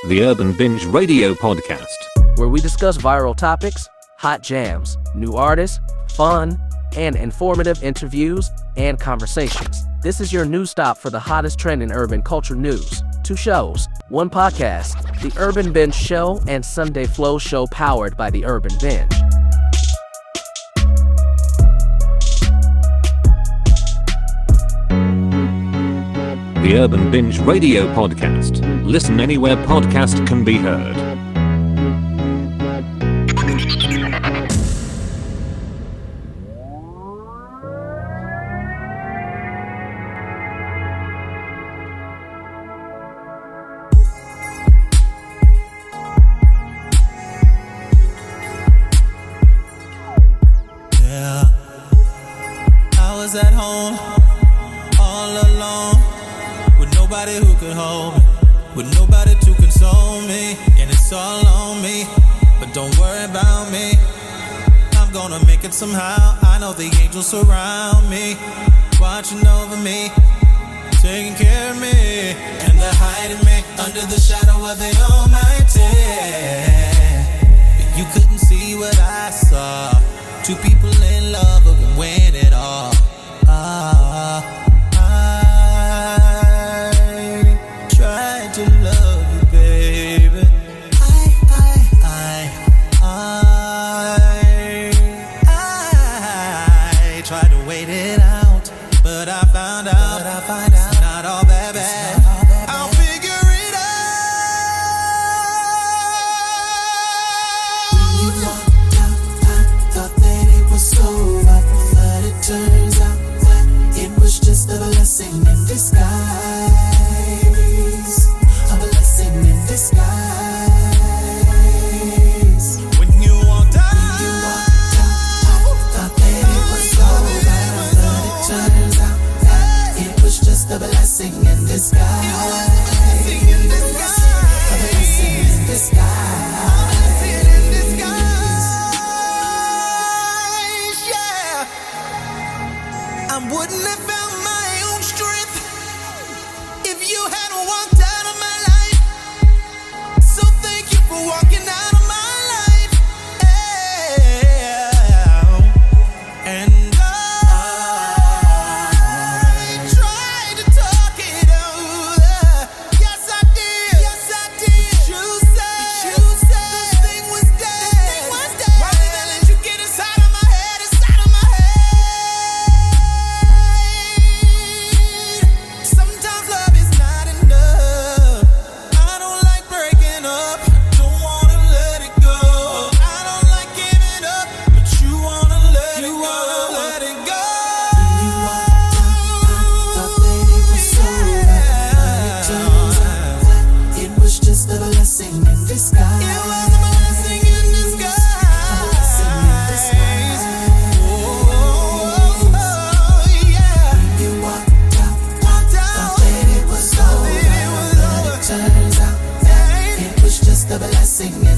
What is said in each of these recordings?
the Urban Binge Radio podcast, where we discuss viral topics, hot jams, new artists, fun, and informative interviews and conversations. This is your new stop for the hottest trend in urban culture news. 2 shows, 1 podcast, The Urban Binge Show and Sunday Flow Show powered by The Urban Binge. the Urban Binge Radio podcast. Listen anywhere podcast can be heard. Yeah, I was at home all alone, with nobody who could hold me, with nobody to console me, and it's all on me, but don't worry about me, I'm gonna make it somehow. I know the angels surround me, watching over me, taking care of me, and they're hiding me under the shadow of the Almighty. You couldn't see what I saw, 2 people in love who can win it all. To love you, baby. I tried to wait it out, but I found out it's not all that bad. I'll figure it out. When you walked out, I thought that it was over, but it turns out that it was just a blessing in disguise. Disguise. When you walked out, I thought that it was over, but it turns out that it was just a blessing in disguise. A blessing in disguise. Yeah, I wouldn't have found my own strength if you hadn't walked out of my life. Walking out of my life, and I tried to talk it over. Yes, I did. But you said this thing was dead. Why did I let you get inside of my head? Sometimes love is not enough. I don't like breaking up.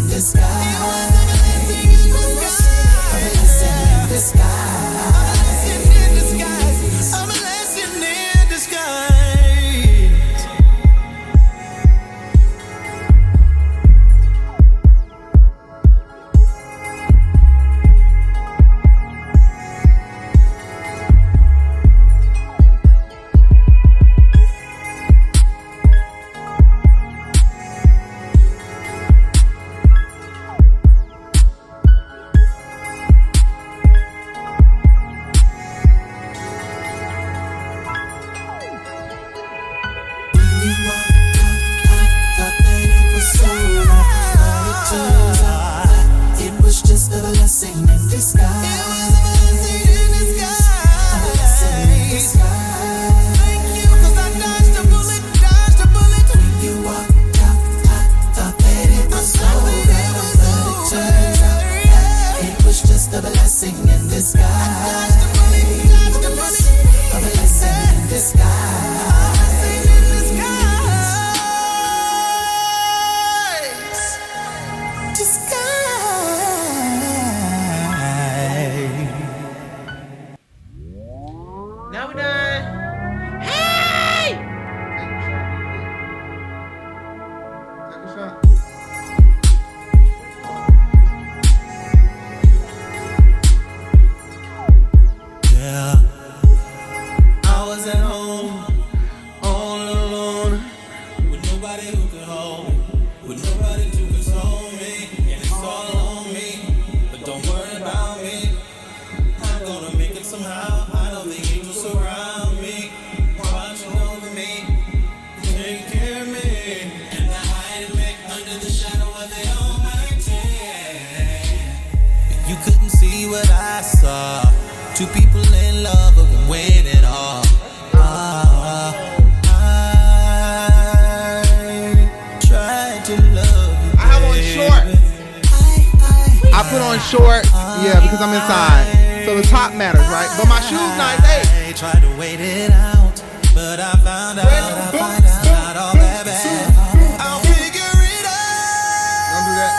Disguise. on short. Yeah, because I'm inside. So the top matters, right? But my shoes nice. Hey. I tried to wait it out, but I found out it's not all that bad. I'll figure it out. Don't do that.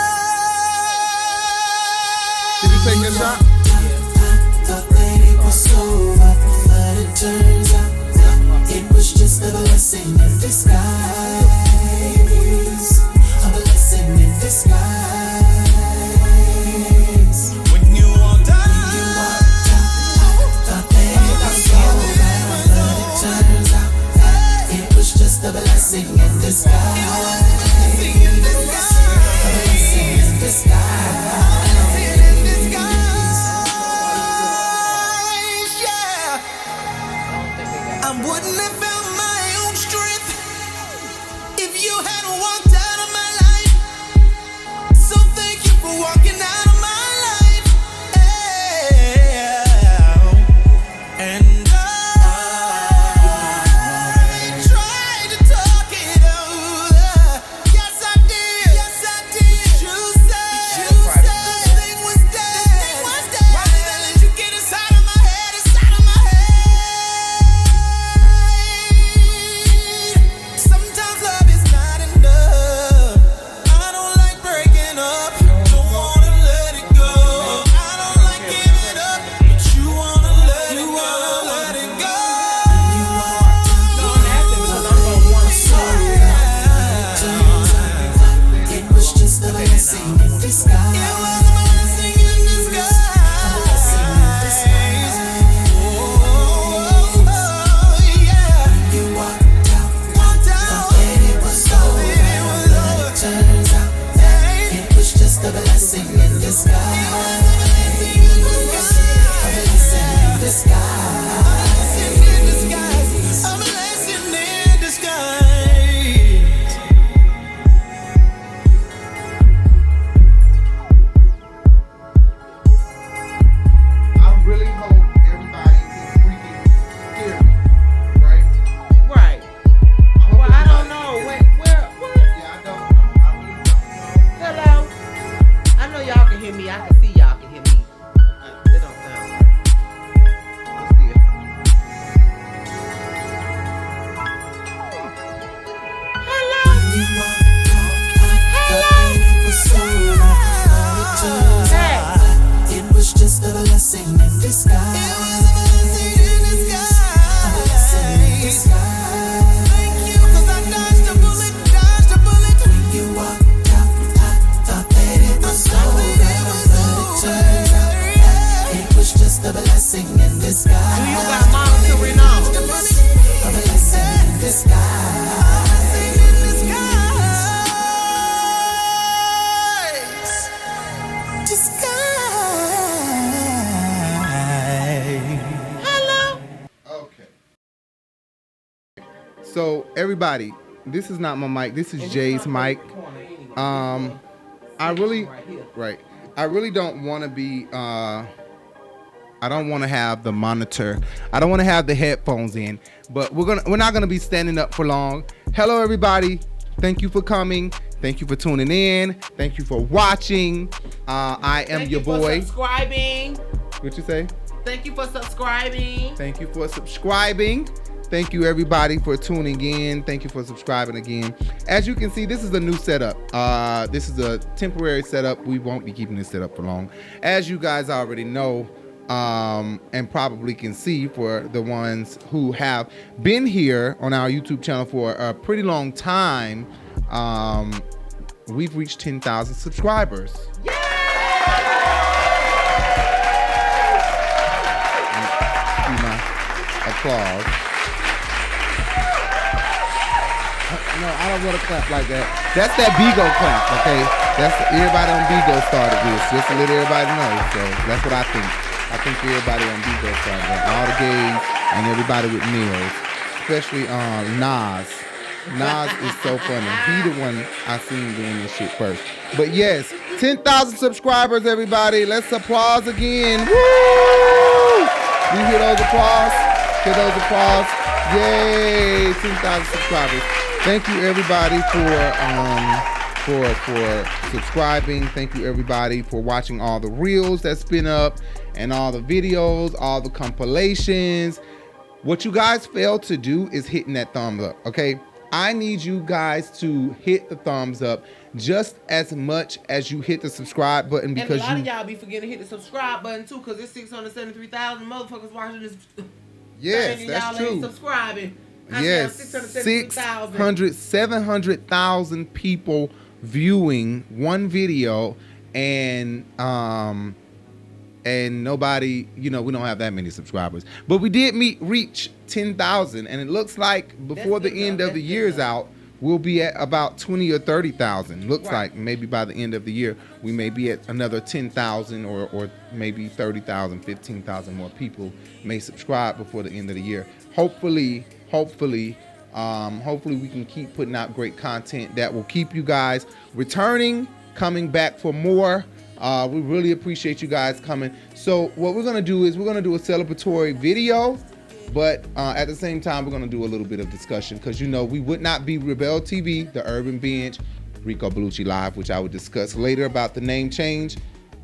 Did you take your shot? Thought that it was over, but it turns out it was just a blessing in disguise. A blessing in disguise. When you walked out, thought that it was over, but it turns out it was just a blessing in disguise. A blessing in disguise. I wouldn't have found my own strength if you hadn't walked out of my life. So thank you for walking out of my life. And I tried to talk it over. Yes, I did. Yes, I did. You said this thing was dead. Why did I let you get inside of my head? Inside of my head. Sometimes love is not enough. I don't like breaking up. Don't wanna let it go. I don't like giving up, but you wanna let it go. Let it go. It was just a blessing in disguise. It was a blessing in disguise. A blessing in disguise. Oh, yeah. You walked out. Thought that it was over, but it turns out it was just a blessing in disguise. A blessing in disguise. A blessing in disguise. I really hope everybody can freaking hear me, right? Right. I hope Well, I don't everybody know. can hear me. What? Yeah, I don't know. I really don't know. Hello? I know y'all can hear me. I can see y'all can hear me. That don't sound right. Let's see it. It was just a blessing in disguise. It was a blessing in disguise. A blessing in disguise. Thank you, 'cause I dodged a bullet, dodged a bullet. When you walked out, I thought that it was over, but it turned out it was just a blessing in disguise. Do you got monitoring on? A blessing in disguise. Okay. So everybody, this is not my mic. This is Jay's mic. I really, right. I really don't want to be. I don't want to have the monitor. I don't want to have the headphones in. But we're not gonna be standing up for long. Hello, everybody. Thank you for coming. Thank you for tuning in. Thank you for watching. I am Thank your you for boy. subscribing. What you say? Thank you for subscribing. Thank you for subscribing. Thank you everybody for tuning in. Thank you for subscribing again. As you can see, this is a new setup. This is a temporary setup. We won't be keeping this setup for long. As you guys already know, and probably can see for the ones who have been here on our YouTube channel for a pretty long time, we've reached 10,000 subscribers. Applause. No, I don't want to clap like that. That's that Bigo clap, okay? That's everybody on Bigo started this, just to let everybody know. So that's what I think. I think everybody on Bigo started that. All the gays and everybody with nails, especially Nas. Nas is so funny. He the one I seen doing this shit first. But yes, 10,000 subscribers, everybody. Let's applause again. Woo! You hear those applause? Hear those applause? Yay! 10,000 subscribers. Thank you everybody for for subscribing. Thank you everybody for watching all the reels that's been up and all the videos, all the compilations. What you guys fail to do is hitting that thumbs up, okay? I need you guys to hit the thumbs up just as much as you hit the subscribe button, because and a lot of y'all be forgetting to hit the subscribe button too, because it's 673,000 motherfuckers watching this. Yes, that's y'all true. Ain't subscribing. Yes, 700,000 people viewing one video, and nobody, we don't have that many subscribers, but we did reach 10,000, and it looks like before the end of the year is out, we'll be at about 20 or 30,000. Looks like maybe by the end of the year we may be at another 10,000 or maybe 30,000, 15,000 more people may subscribe before the end of the year. Hopefully we can keep putting out great content that will keep you guys returning, coming back for more. We really appreciate you guys coming. So what we're gonna do is we're gonna do a celebratory video, but at the same time we're gonna do a little bit of discussion, because we would not be Rebel TV, the Urban Binge, Rico Bellucci Live, which I would discuss later about the name change.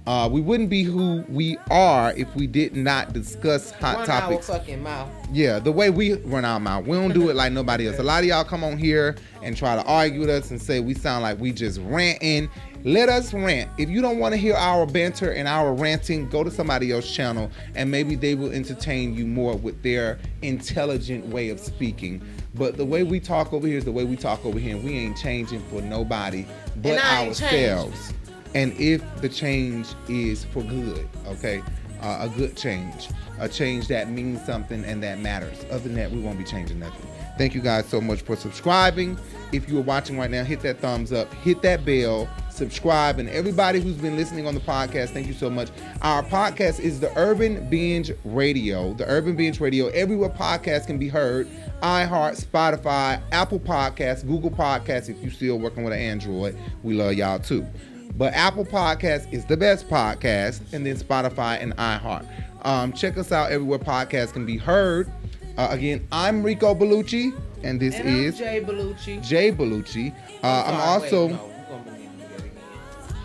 We wouldn't be who we are if we did not discuss hot topics. Our fucking mouth. Yeah, the way we run our mouth. We don't do it like nobody else. A lot of y'all come on here and try to argue with us and say we sound like we just ranting. Let us rant. If you don't want to hear our banter and our ranting, go to somebody else's channel and maybe they will entertain you more with their intelligent way of speaking. But the way we talk over here is the way we talk over here, and we ain't changing for nobody but ourselves. And if the change is for good, okay, a good change, a change that means something and that matters. Other than that, we won't be changing nothing. Thank you guys so much for subscribing. If you are watching right now, hit that thumbs up, hit that bell, subscribe, and everybody who's been listening on the podcast, thank you so much. Our podcast is the Urban Binge Radio. The Urban Binge Radio, everywhere podcasts can be heard. iHeart, Spotify, Apple Podcasts, Google Podcasts. If you're still working with an Android, we love y'all too. But Apple Podcasts is the best podcast, and then Spotify and iHeart. Check us out everywhere podcasts can be heard. Again, I'm Rico Bellucci, and this is Jay Bellucci. Jay Bellucci. I'm also. We're gonna bring it together again.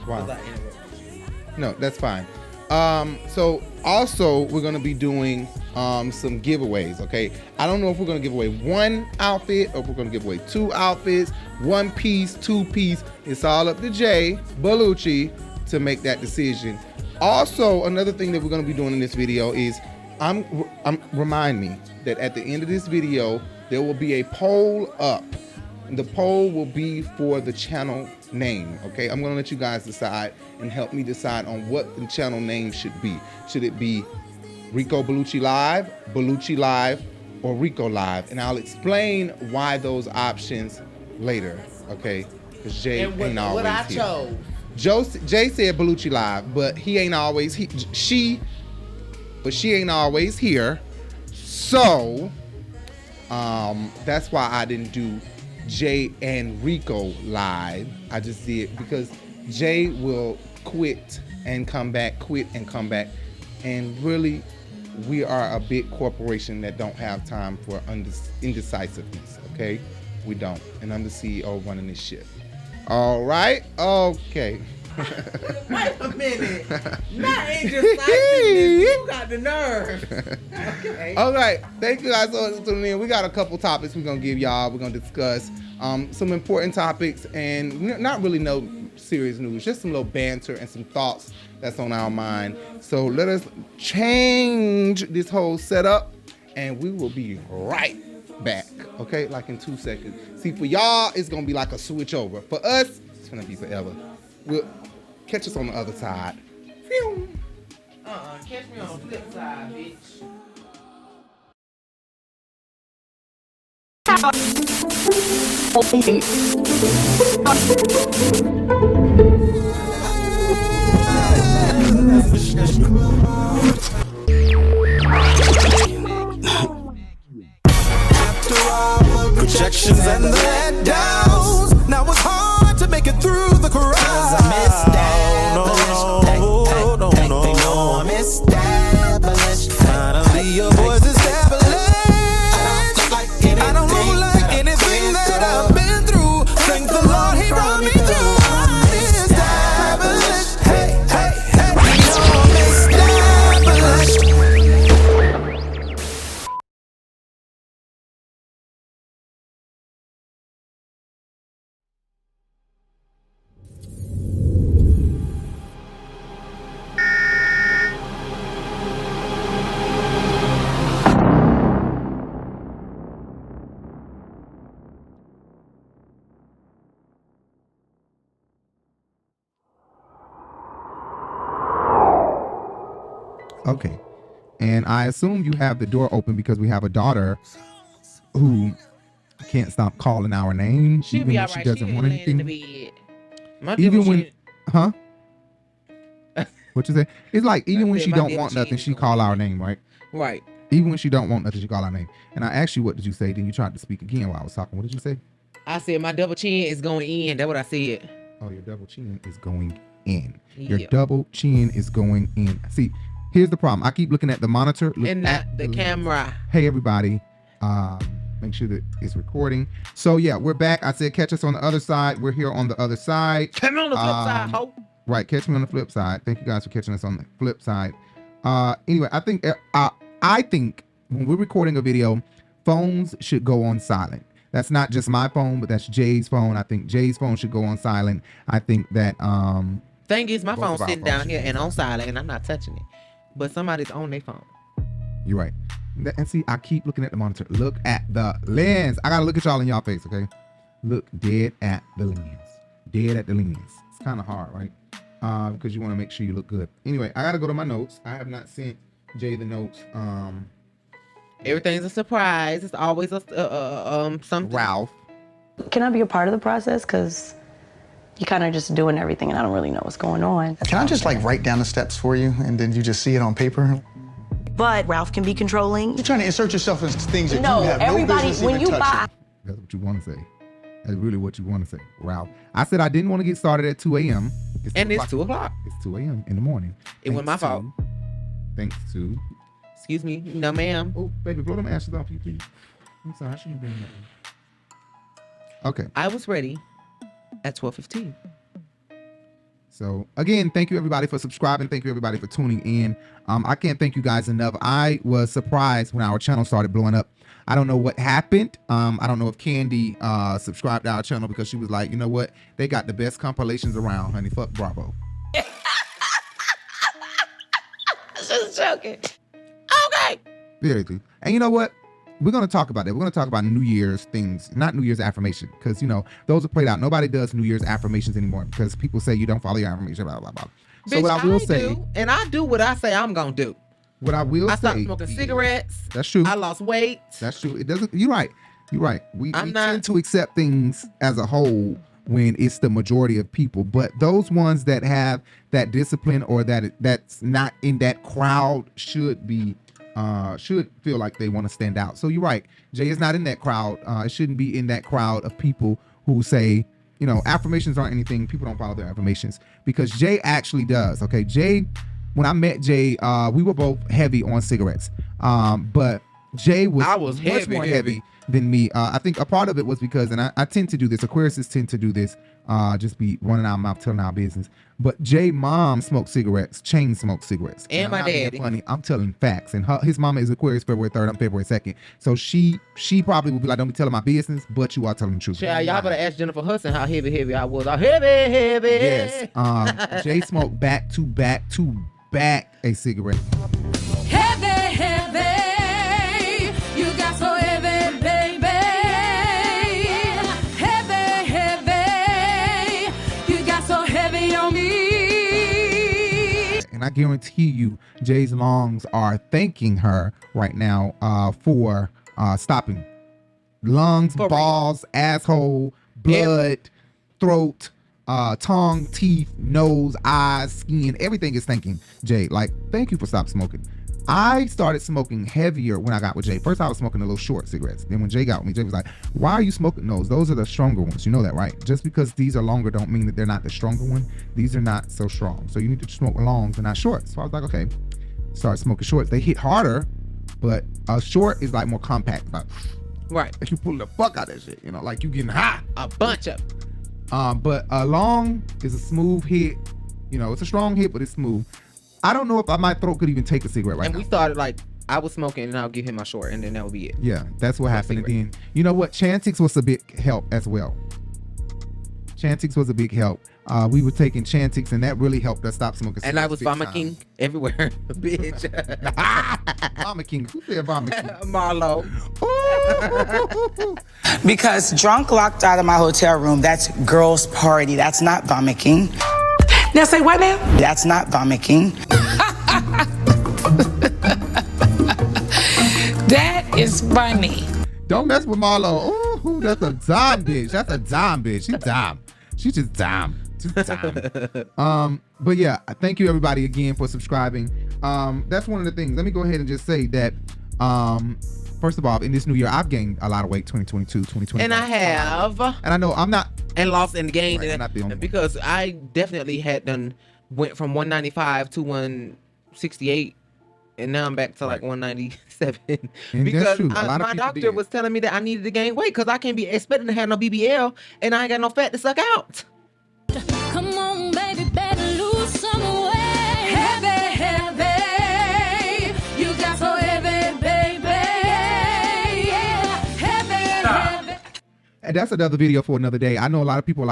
Wow. 'Cause I interrupted you. No, that's fine. So also we're gonna be doing some giveaways. Okay, I don't know if we're gonna give away one outfit or if we're gonna give away two outfits, one piece, two piece. It's all up to Jay Bellucci to make that decision. Also, another thing that we're gonna be doing in this video is remind me that at the end of this video there will be a poll up. The poll will be for the channel name. Okay, I'm gonna let you guys decide and help me decide on what the channel name should be. Should it be Rico Bellucci Live, or Rico Live? And I'll explain why those options later. Okay, because Jay ain't always what I here. chose. Jay said Bellucci Live, but he ain't always she ain't always here. So that's why I didn't do Jay and Rico Live. I just did because Jay will quit and come back, and really we are a big corporation that don't have time for indecisiveness. Okay, we don't, and I'm the CEO running this shit. All right, okay. Wait a minute. Not indecisiveness. You got the nerve. Okay. All right. Thank you guys so much for tuning in. We got a couple topics we're going to give y'all. We're going to discuss some important topics and not really no serious news, just some little banter and some thoughts that's on our mind. So let us change this whole setup and we will be right back. Okay? Like in 2 seconds. See, for y'all, it's going to be like a switch over. For us, it's going to be forever. We'll catch us on the other side. Catch me on the flip side, bitch. After all the rejections and the letdowns, now it's hard to make it through the crowd. 'Cause I'm established. They know I'm established. Finally your voice established. I don't look like anything that I've been through. Thank the Lord he brought me through. Okay. And I assume you have the door open because we have a daughter who can't stop calling our name. She'll even be when alright. she doesn't want anything. Even when, huh? What you say? It's like even when she don't want nothing, she call our name, right? Right. Even when she don't want nothing, she call our name. And I asked you, what did you say? Then you tried to speak again while I was talking. What did you say? I said my double chin is going in. That's what I said. Oh, your double chin is going in. Yeah. Your double chin is going in. See, here's the problem. I keep looking at the monitor. And not the camera. Hey, everybody. Make sure that it's recording. So, yeah, we're back. I said catch us on the other side. We're here on the other side. Catch me on the flip side, ho. Right, catch me on the flip side. Thank you guys for catching us on the flip side. Anyway, I think when we're recording a video, phones should go on silent. That's not just my phone, but that's Jay's phone. I think Jay's phone should go on silent. I think that thing is, my both phone's of our sitting phones down here and on silent, and I'm not touching it. But somebody's on their phone. You're right. And see, I keep looking at the monitor. Look at the lens. I gotta look at y'all in y'all face, okay? Look dead at the lens. Dead at the lens. It's kind of hard, right? Because you want to make sure you look good. Anyway, I gotta go to my notes. I have not sent Jay the notes. Everything's a surprise. It's always a something. Ralph. Can I be a part of the process? Because you're kind of just doing everything and I don't really know what's going on. Can I just like write down the steps for you and then you just see it on paper? But Ralph can be controlling. You're trying to insert yourself into things that No, you have everybody, no business when even you touching. buy. That's what you want to say. That's really what you want to say, Ralph. I said I didn't want to get started at 2 a.m. And it's 2 o'clock. It's 2 a.m. in the morning. It wasn't my fault. Thanks to. Excuse me. No, ma'am. Oh, baby, blow them ashes off you, please. I'm sorry, I shouldn't have been that. Okay. I was ready at 12:15. So again, thank you everybody for subscribing. Thank you everybody for tuning in. I can't thank you guys enough. I was surprised when our channel started blowing up. I don't know what happened. I don't know if Candy subscribed to our channel because she was like, you know what? They got the best compilations around, honey. Fuck Bravo. Just joking. Okay. Seriously. And you know what? We're going to talk about that. We're going to talk about New Year's things, not New Year's affirmation, because, you know, those are played out. Nobody does New Year's affirmations anymore because people say you don't follow your affirmation, blah, blah, blah. So Bitch, what I will say. do, and I do what I say I'm going to do. What I will say. I stopped smoking cigarettes. That's true. I lost weight. That's true. It doesn't. You're right. You're right. We I'm tend to accept things as a whole when it's the majority of people, but those ones that have that discipline or that's not in that crowd should feel like they want to stand out. So you're right. Jay is not in that crowd. It shouldn't be in that crowd of people who say, you know, affirmations aren't anything. People don't follow their affirmations, because Jay actually does. Okay, Jay. When I met Jay, we were both heavy on cigarettes, but Jay was much more heavy than me. I think a part of it was because, and I tend to do this, Aquariuses tend to do this, just be running our mouth, telling our business. But Jay mom smoked cigarettes, chain smoked cigarettes. And my daddy. Funny, I'm telling facts. And his mama is Aquarius February 3rd, I'm February 2nd. So she probably would be like, don't be telling my business, but you are telling the truth. Yeah, y'all better ask Jennifer Hudson how heavy I was. Heavy. Yes. Jay smoked back to back a cigarette. Heavy, you got so heavy, baby. Heavy, you got so heavy on me. And I guarantee you, Jay's lungs are thanking her right now for stopping. Lungs, balls, asshole, blood, throat, tongue, teeth, nose, eyes, skin, everything is thanking Jay. Like, thank you for stopping smoking. I started smoking heavier when I got with Jay. First, I was smoking the little short cigarettes. Then when Jay got with me, Jay was like, why are you smoking those? Those are the stronger ones. You know that, right? Just because these are longer don't mean that they're not the stronger one. These are not so strong. So you need to smoke longs and not shorts. So I was like, okay, start smoking shorts. They hit harder, but a short is like more compact. Like you pulling the fuck out of that shit. You know, like you getting hot. A bunch of. But a long is a smooth hit. You know, it's a strong hit, but it's smooth. I don't know if my throat could even take a cigarette right now. And we started like, I was smoking and I'll give him my short and then that would be it. Yeah, that's what happened. And then, you know what? Chantix was a big help as well. Chantix was a big help. We were taking Chantix and that really helped us stop smoking cigarettes. And I was vomiting everywhere, bitch. Vomiting. Who said vomiting? Marlo. Because drunk locked out of my hotel room, that's girls' party. That's not vomiting. Now say what now? That's not vomiting. It's funny. Don't mess with Marlo. Ooh, that's a dime bitch. That's a dime bitch. She's dime. She's just dime. Just dime. But yeah, thank you everybody again for subscribing. That's one of the things. Let me go ahead and just say that first of all, in this new year, I've gained a lot of weight 2022, 2021. And I have. And I know I'm not. And lost and gained. Right, I'm not the only one. Because I definitely went from 195 to 168. And now I'm back to like 197. And because that's true. A lot of my people doctor did. was telling me that I needed to gain weight because I can't be expecting to have no BBL and I ain't got no fat to suck out. Come on, baby, better lose some weight. Heavy, heavy. You got so heavy, baby. Yeah, heavy, heavy. And that's another video for another day. I know a lot of people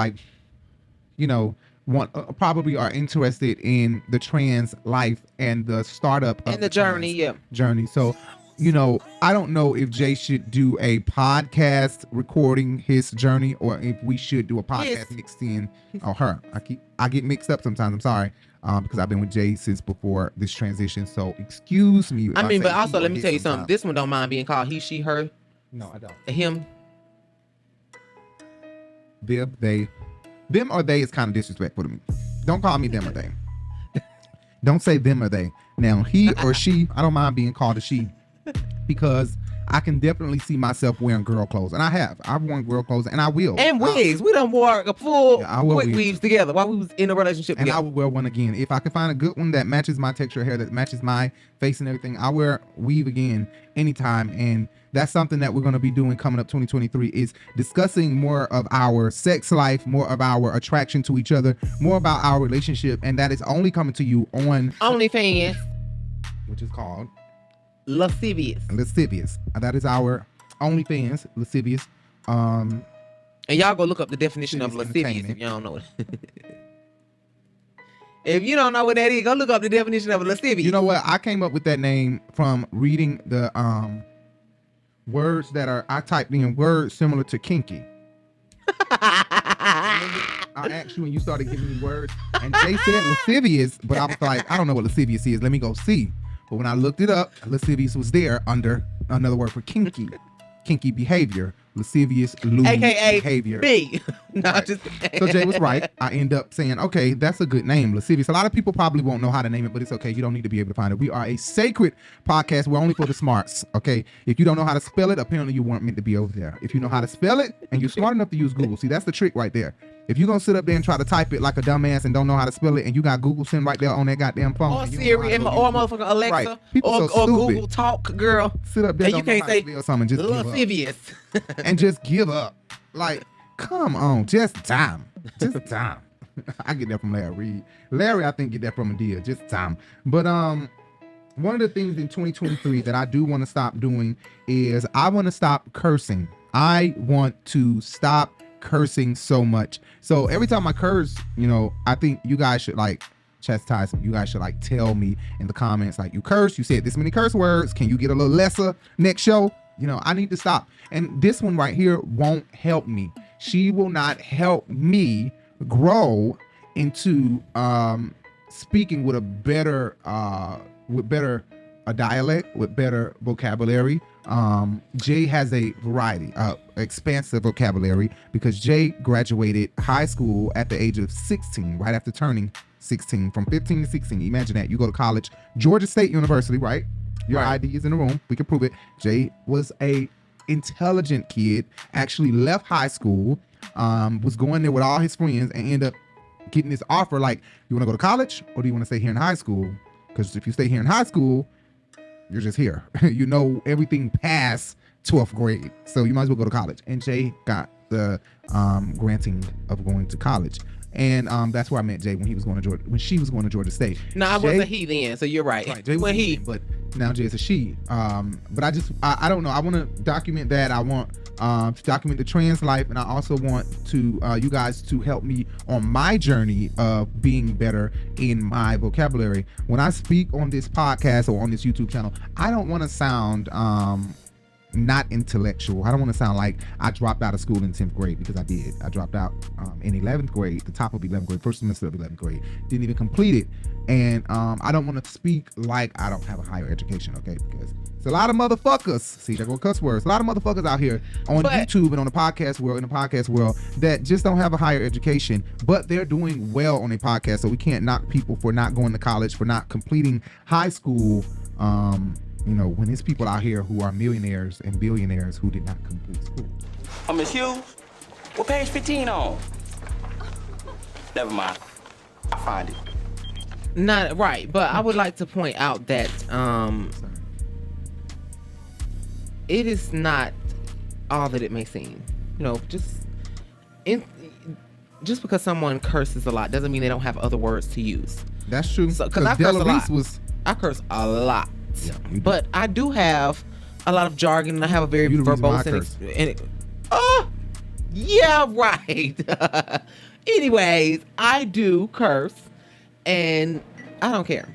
probably are interested in the trans life and the startup of And the journey, journey. So, I don't know if Jay should do a podcast recording his journey or if we should do a podcast mixed in or her. I get mixed up sometimes. I'm sorry. Because I've been with Jay since before this transition. So excuse me. I mean, but also let me tell you something. This one don't mind being called he, she, her. No, I don't. Him. Them, they. Them or they is kind of disrespectful to me. Don't call me them or they. Don't say them or they. Now, he or she, I don't mind being called a she because I can definitely see myself wearing girl clothes. And I have. I've worn girl clothes and I will. And wigs. We done wore a full quick wigs. weaves together while we was in a relationship And together. I will wear one again. If I can find a good one that matches my texture of hair, that matches my face and everything, I'll wear weave again anytime. And that's something that we're going to be doing coming up 2023 is discussing more of our sex life, more of our attraction to each other, more about our relationship. And that is only coming to you on OnlyFans. Which is called Lascivious. That is our OnlyFans, Lascivious. And y'all go look up the definition of lascivious if y'all don't know it. If you don't know what that is, go look up the definition of a lascivious. You know what? I came up with that name from reading the words I typed in words similar to kinky. I asked you when you started giving me words, and Jay said lascivious, but I was like, I don't know what lascivious is. Let me go see. But when I looked it up, lascivious was there under another word for kinky. Kinky behavior. Lascivious, lewd AKA behavior. B. Right. So Jay was right. I end up saying, okay, that's a good name, lascivious. A lot of people probably won't know how to name it, but it's okay. You don't need to be able to find it. We are a sacred podcast. We're only for the smarts, okay? If you don't know how to spell it, apparently you weren't meant to be over there. If you know how to spell it and you're smart enough to use Google, see, that's the trick right there. If you're going to sit up there and try to type it like a dumbass and don't know how to spell it and you got Google sitting right there on that goddamn phone. Or Siri or motherfucking Alexa. Right. People or Google Talk, girl. Sit up there and you can't say or something, just lascivious. and just give up. Like, come on, just time. Just time. I get that from Reid. Larry, I think, get that from Adia. Just time. But one of the things in 2023 that I do want to stop doing is I want to stop cursing. I want to stop cursing so much. So every time I curse, I think you guys should like chastise me. You guys should like tell me in the comments, like, you curse, you said this many curse words. Can you get a little lesser next show? I need to stop. And this one right here won't help me. She will not help me grow into speaking with a better dialect, with better vocabulary. Jay has a variety, expansive vocabulary, because Jay graduated high school at the age of 16, right after turning 16, from 15 to 16. Imagine that. You go to college, Georgia State University, right? Your ID is in the room. We can prove it. Jay was a intelligent kid, actually left high school, was going there with all his friends and ended up getting this offer like, you want to go to college or do you want to stay here in high school? Because if you stay here in high school, you're just here. You know everything past 12th grade. So you might as well go to college. And Jay got the granting of going to college. And that's where I met Jay when he was going to Georgia, when she was going to Georgia State. No, I wasn't he then, so you're right. Jay when he, but now Jay is a she. But I don't know. I want to document that. I want to document the trans life, and I also want to you guys to help me on my journey of being better in my vocabulary. When I speak on this podcast or on this YouTube channel, I don't want to sound not intellectual. I don't want to sound like I dropped out of school in 10th grade, because I did. I dropped out in 11th grade, the top of 11th grade, first semester of 11th grade. Didn't even complete it. And I don't want to speak like I don't have a higher education, okay? Because It's a lot of motherfuckers. See, there go cuss words. A lot of motherfuckers out here on YouTube and on the podcast world, that just don't have a higher education, but they're doing well on a podcast. So we can't knock people for not going to college, for not completing high school. When there's people out here who are millionaires and billionaires who did not complete school. Miss Hughes, what page 15 on? Never mind. I'll find it. Not right, but I would like to point out that it is not all that it may seem. Just because someone curses a lot doesn't mean they don't have other words to use. That's true. Because I curse a lot. I curse a lot. Yeah, but I do have a lot of jargon, and I have a very verbose yeah, right. Anyways, I do curse, and I don't care.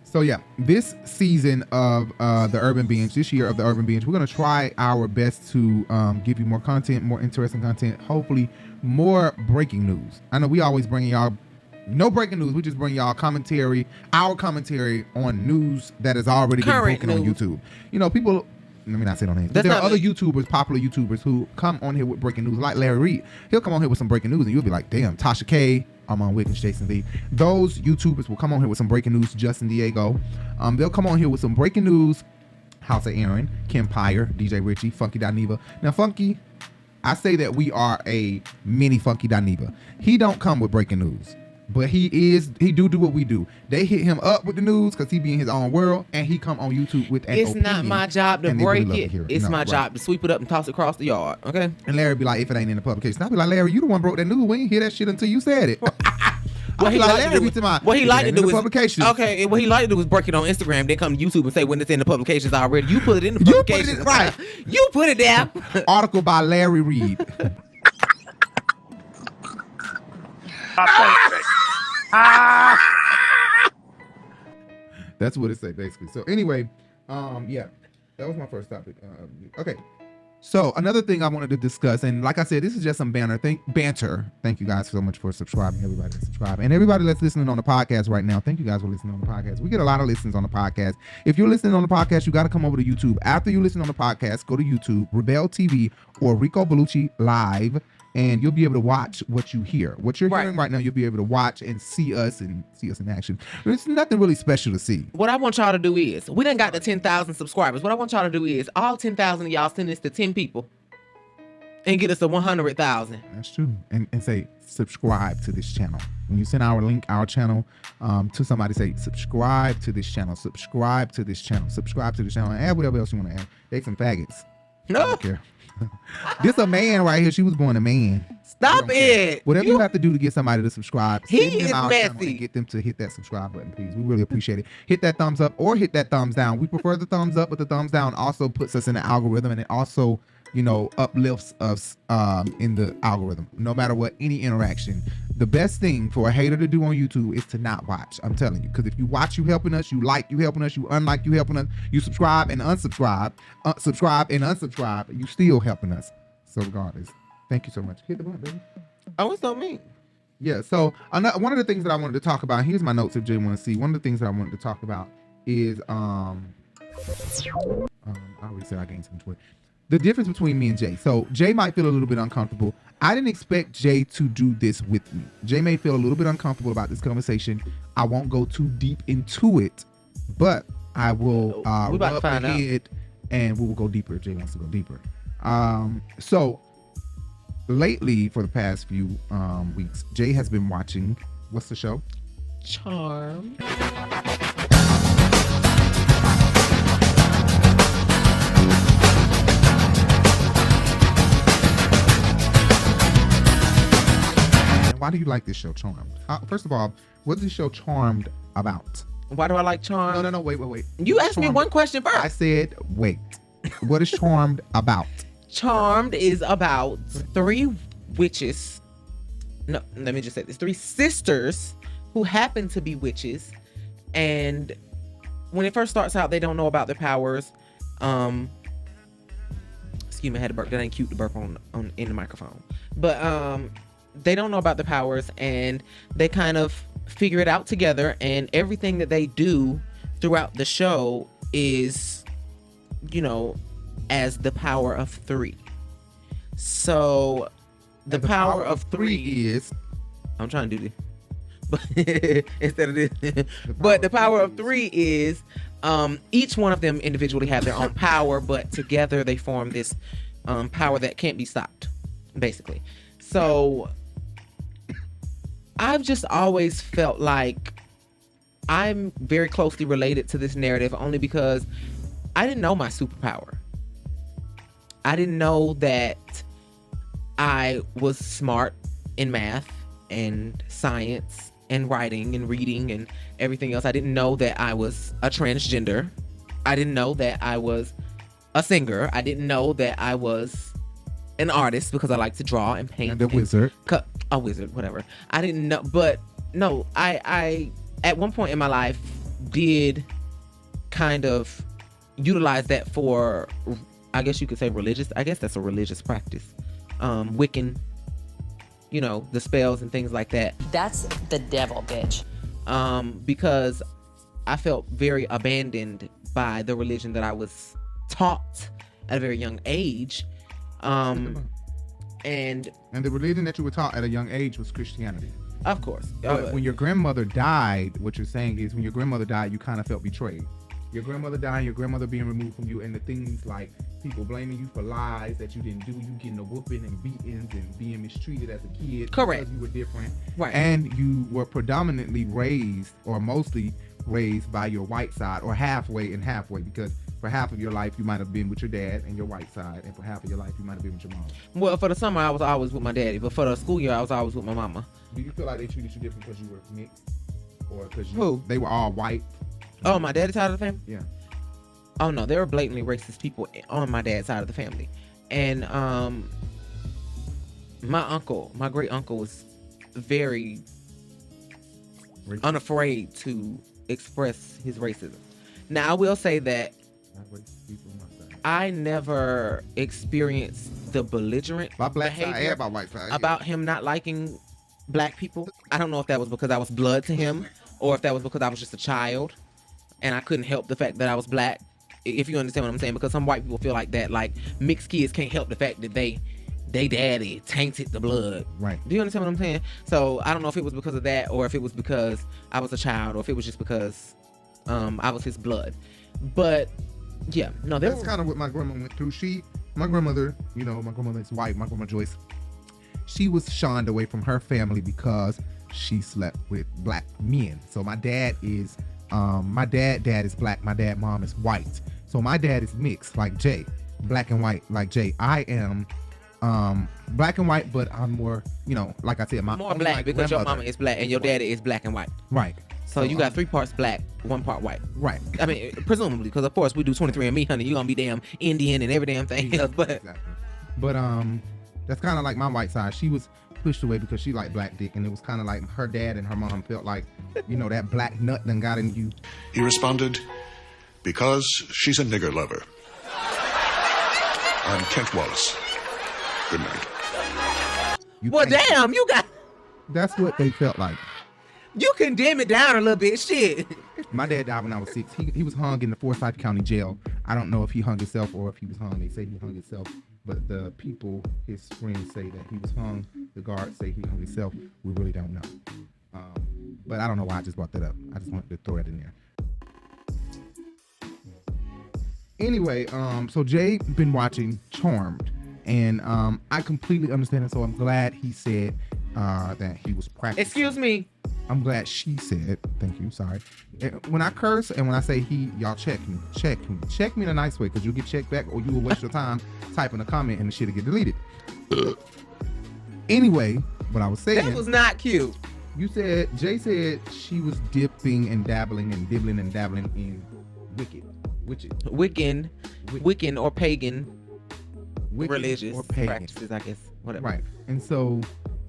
So yeah, this season of the Urban Binge, this year of the Urban Binge, we're gonna try our best to give you more content, more interesting content, hopefully more breaking news. I know we always bring y'all no breaking news. We just bring y'all our commentary on news that has already been broken on YouTube. People, let me not say no names. There are other YouTubers, popular YouTubers, who come on here with breaking news, like Larry Reid. He'll come on here with some breaking news, and you'll be like, damn, Tasha K, Armand Wiggins, Jason V. Those YouTubers will come on here with some breaking news. Justin Diego. They'll come on here with some breaking news. House of Aaron, Kim Pyre, DJ Richie, Funky Dineva. Now, Funky, I say that we are a mini Funky Dineva. He don't come with breaking news. But he do what we do. They hit him up with the news because he be in his own world, and he come on YouTube with an opinion. It's not my job to break it. It's my job to sweep it up and toss it across the yard. Okay. And Larry be like, if it ain't in the publication, I'll be like, Larry, you the one broke that news. We ain't hear that shit until you said it. What he like to do is break it on Instagram, then come to YouTube and say when it's in the publications already. You put it in the publications, right? You put it there. Article by Larry Reid. That's what it say basically. So anyway, yeah, that was my first topic. Okay, so another thing I wanted to discuss, and like I said, this is just some banter. Thank you guys so much for subscribing, everybody that subscribe, and everybody that's listening on the podcast right now. Thank you guys for listening on the podcast. We get a lot of listens on the podcast. If you're listening on the podcast, you got to come over to YouTube. After you listen on the podcast, go to YouTube, Rebel TV or Rico Bellucci Live, and you'll be able to watch what you hear. What you're hearing right now, you'll be able to watch and see us in action. There's nothing really special to see. What I want y'all to do is, we done got the 10,000 subscribers. What I want y'all to do is, all 10,000 of y'all send this to 10 people and get us to 100,000. That's true. And say, subscribe to this channel. When you send our link, our channel, to somebody, say, subscribe to this channel, subscribe to this channel, subscribe to this channel, and add whatever else you want to add. They some faggots. No. I don't care. This a man right here. She was born a man. Stop it. Whatever you have to do to get somebody to subscribe, he is messy. And get them to hit that subscribe button, please. We really appreciate it. Hit that thumbs up or hit that thumbs down. We prefer the thumbs up, but the thumbs down also puts us in the algorithm, and it also, uplifts us in the algorithm. No matter what, any interaction. The best thing for a hater to do on YouTube is to not watch. I'm telling you, because if you watch, you helping us. You like, you helping us. You unlike, you helping us. You subscribe and unsubscribe. Subscribe and unsubscribe. You still helping us. So regardless, thank you so much. Hit the button, baby. Oh, it's not me. Yeah. So one of the things that I wanted to talk about. Here's my notes if Jay want to see. One of the things that I wanted to talk about is I already said I gained some weight. The difference between me and Jay. So Jay might feel a little bit uncomfortable. I didn't expect Jay to do this with me. Jay may feel a little bit uncomfortable about this conversation. I won't go too deep into it, but I will rub ahead and we will go deeper if Jay wants to go deeper. So lately, for the past few weeks, Jay has been watching, what's the show? Charmed. Why do you like this show, Charmed? First of all, what is this show Charmed about? Why do I like Charmed? No, wait. You asked me one question first. I said, wait. What is Charmed about? Charmed is about three witches. No, let me just say this. Three sisters who happen to be witches. And when it first starts out, they don't know about their powers. Excuse me, I had to burp. That ain't cute to burp on in the microphone. But they don't know about the powers, and they kind of figure it out together, and everything that they do throughout the show is, you know, as the power of three. So the power of three is, I'm trying to do this, but instead of this, but the power of three is, each one of them individually have their own power, but together they form this power that can't be stopped, basically. So I've just always felt like I'm very closely related to this narrative, only because I didn't know my superpower. I didn't know that I was smart in math and science and writing and reading and everything else. I didn't know that I was a transgender. I didn't know that I was a singer. I didn't know that I was an artist, because I like to draw and paint. And a wizard. A wizard, whatever. I didn't know, but no, I at one point in my life did kind of utilize that for, I guess you could say, religious. I guess that's a religious practice. Wiccan, you know, the spells and things like that. That's the devil, bitch. Because I felt very abandoned by the religion that I was taught at a very young age. And the religion that you were taught at a young age was Christianity. Of course. But when your grandmother died, what you're saying is when your grandmother died, you kind of felt betrayed. Your grandmother dying, your grandmother being removed from you, and the things like people blaming you for lies that you didn't do, you getting a whooping and beatings and being mistreated as a kid. Correct. Because you were different. Right. And you were predominantly raised, or mostly raised, by your white side, or halfway and halfway, because for half of your life you might have been with your dad and your white side, and for half of your life you might have been with your mom. Well, for the summer I was always with my daddy, but for the school year I was always with my mama. Do you feel like they treated you different because you were mixed, or because Who? they were all white? Oh, my daddy's side of the family? Yeah. Oh no, there were blatantly racist people on my dad's side of the family. And my great uncle was very unafraid to express his racism. Now I will say that I never experienced the belligerent behavior about white side, about him not liking black people. I don't know if that was because I was blood to him, or if that was because I was just a child and I couldn't help the fact that I was black. If you understand what I'm saying, because some white people feel like that, like mixed kids can't help the fact that they daddy tainted the blood. Right. Do you understand what I'm saying? So I don't know if it was because of that, or if it was because I was a child, or if it was just because I was his blood. But yeah, no, that's kind of what my grandma went through. My grandmother, you know, my grandmother is white. My grandma Joyce, she was shunned away from her family because she slept with black men. So my dad is dad is black. My mom is white. So my dad is mixed, like Jay, black and white, like Jay. I am black and white, but I'm more, you know, like I said, my more black because your mama is black and your daddy is black and white. Right. So you got 3 parts black, 1 part white. Right. I mean, presumably, because of course we do 23andMe, honey. You're gonna be damn Indian and every damn thing else. But exactly. But that's kind of like my white side. She was pushed away because she liked black dick, and it was kind of like her dad and her mom felt like, you know, that black nut done got in you. He responded, because she's a nigger lover. I'm Kent Wallace. Good night. Well, damn, you got... That's what they felt like. You can dim it down a little bit, shit. My dad died when I was 6. He was hung in the Forsyth County Jail. I don't know if he hung himself or if he was hung. They say he hung himself, but the people, his friends, say that he was hung. The guards say he hung himself. We really don't know. But I don't know why I just brought that up. I just wanted to throw that in there. Anyway, so Jay been watching Charmed, and I completely understand it. So I'm glad he said that he was practicing. Excuse me. I'm glad she said, thank you, sorry. When I curse and when I say he, y'all check me in a nice way, because you'll get checked back or you will waste your time typing a comment and the shit will get deleted. Anyway, what I was saying. That was not cute. Jay said she was dipping and dabbling and dibbling and dabbling in Wiccan or pagan religious or practices, I guess, whatever. Right, and so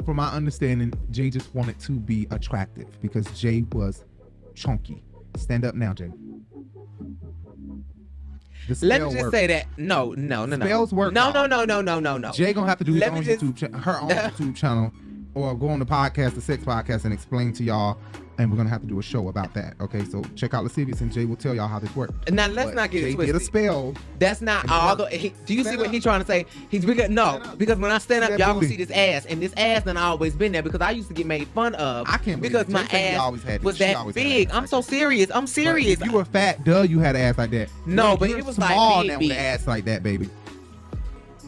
from my understanding, Jay just wanted to be attractive because Jay was chunky. Stand up now, Jay. Let me just say that no. Spells work. No. Jay gonna have to do his own YouTube channel or go on the podcast, the sex podcast, and explain to y'all And we're gonna have to do a show about that. Okay, so check out Lascivious, and Jay will tell y'all how this works. Now let's not get it Jay twisted. did a spell. That's not all. Do you see what he's trying to say? Because when I stand up, y'all gonna see this ass, and this ass done always been there because I used to get made fun of. I can't because my ass was that big. I'm so serious. I'm serious. If you were fat, you had an ass like that. No, but it was small like now big. with an ass like that, baby.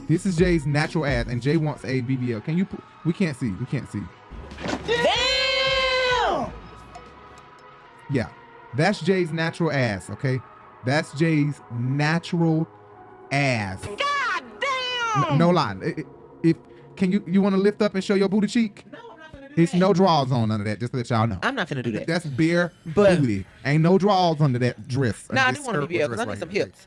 This is Jay's natural ass, and Jay wants a BBL. Can you? We can't see. We can't see. Damn! Yeah, that's Jay's natural ass. Okay, that's Jay's natural ass. God damn! No lie. If can you want to lift up and show your booty cheek? No, I'm not gonna do It's that. no draws on under that. Just to let y'all know. I'm not finna do that. That's bare But- booty. Ain't no draws under that dress. Nah, I This do want a skirt or BBL because dress I need right some here. hips.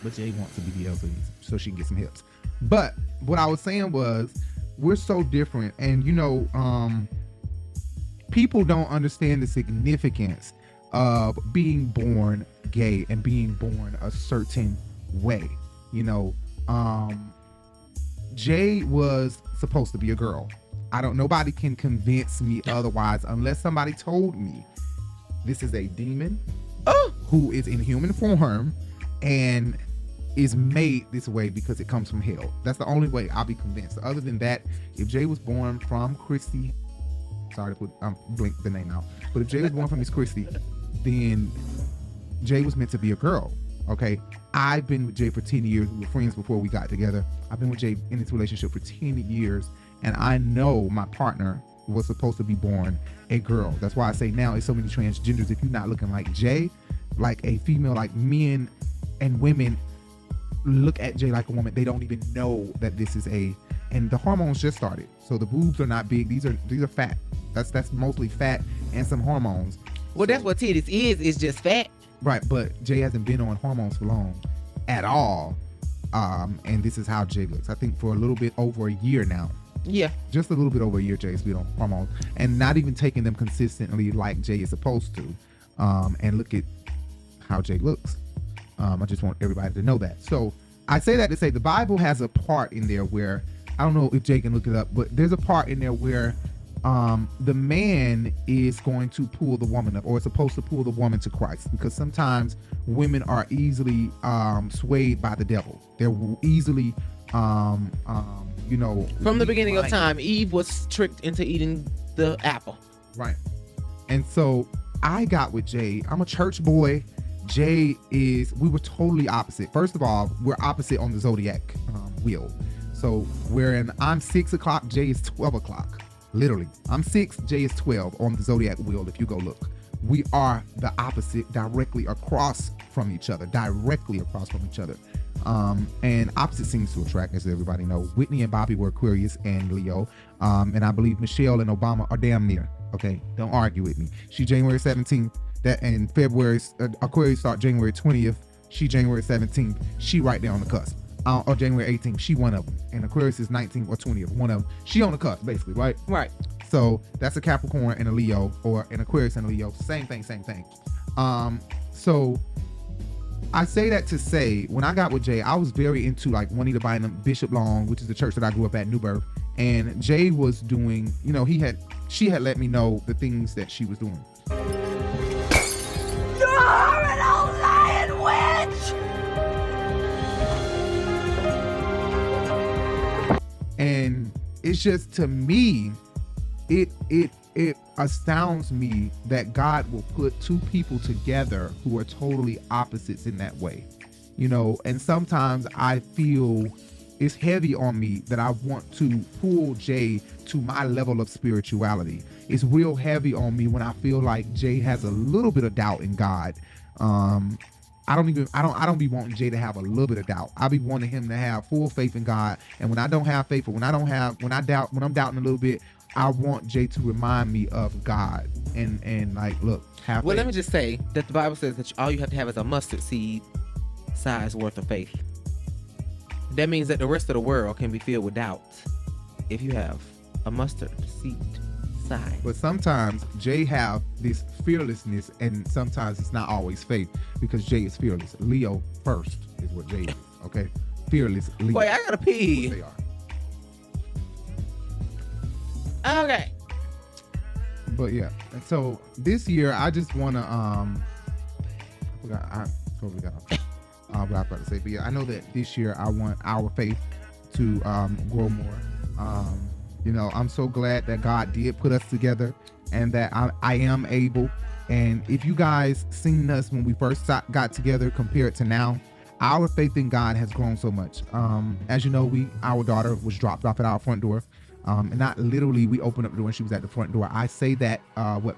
But Jay wants a BBL so she can get some hips. But what I was saying was, we're so different, and people don't understand the significance of being born gay and being born a certain way. Jay was supposed to be a girl. Nobody can convince me otherwise unless somebody told me this is a demon who is in human form and is made this way because it comes from hell. That's the only way I'll be convinced. Other than that, if Jay was born from Christy, sorry to blink the name out, but if Jay was born from Miss Christy, then Jay was meant to be a girl. Okay, I've been with Jay for 10 years. We were friends before we got together. I've been with Jay in this relationship for 10 years, and I know my partner was supposed to be born a girl. That's why I say now it's so many transgenders. If you're not looking like Jay, like a female, like men and women look at Jay like a woman, they don't even know that this is and the hormones just started. So the boobs are not big. These are fat. That's mostly fat and some hormones. Well, that's what titties is just fat. Right, but Jay hasn't been on hormones for long at all. And this is how Jay looks. I think for a little bit over a year now. Yeah. Just a little bit over a year Jay's been on hormones and not even taking them consistently like Jay is supposed to. And look at how Jay looks. I just want everybody to know that. So I say that to say the Bible has a part in there where, I don't know if Jay can look it up, but there's a part in there where the man is going to pull the woman up, or is supposed to pull the woman to Christ, because sometimes women are easily swayed by the devil. They're easily from the beginning of time, Eve was tricked into eating the apple. Right. And so I got with Jay. I'm a church boy. Jay we were totally opposite. First of all, we're opposite on the zodiac wheel. So wherein I'm 6 o'clock, Jay is 12 o'clock. Literally, I'm 6, Jay is 12 on the zodiac wheel. If you go look, we are the opposite, directly across from each other. And opposite seems to attract, as everybody knows. Whitney and Bobby were Aquarius and Leo. And I believe Michelle and Obama are damn near. Okay, don't argue with me. She January 17th. That in February, Aquarius start January 20th. She January 17th. She right there on the cusp. Or January 18th. She one of them. And Aquarius is 19th or 20th. One of them. She on the cusp, basically, right? Right. So that's a Capricorn and a Leo, or an Aquarius and a Leo. Same thing. So I say that to say, when I got with Jay, I was very into like Juanita Bynum, Bishop Long, which is the church that I grew up at, New Birth. And Jay was doing, she had let me know the things that she was doing. You're an old lying witch! And it's just, to me, it astounds me that God will put two people together who are totally opposites in that way. And sometimes I feel it's heavy on me that I want to pull Jay to my level of spirituality. It's real heavy on me when I feel like Jay has a little bit of doubt in God. I don't be wanting Jay to have a little bit of doubt. I be wanting him to have full faith in God. And when I don't have faith, or when I'm doubting a little bit, I want Jay to remind me of God and like, look, have faith. Let me just say that the Bible says that all you have to have is a mustard seed size worth of faith. That means that the rest of the world can be filled with doubt if you have a mustard seed size. But sometimes Jay have this fearlessness, and sometimes it's not always faith, because Jay is fearless. Leo first is what Jay is, okay? Fearless Leo. Wait, I gotta pee. They are. Okay. But yeah, and so this year I just want to I totally got off what I was about to say. But yeah, I know that this year I want our faith to grow more. You know, I'm so glad that God did put us together and that I am able. And if you guys seen us when we first got together compared to now, our faith in God has grown so much. As you know, our daughter was dropped off at our front door. And not literally, we opened up the door and she was at the front door. I say that,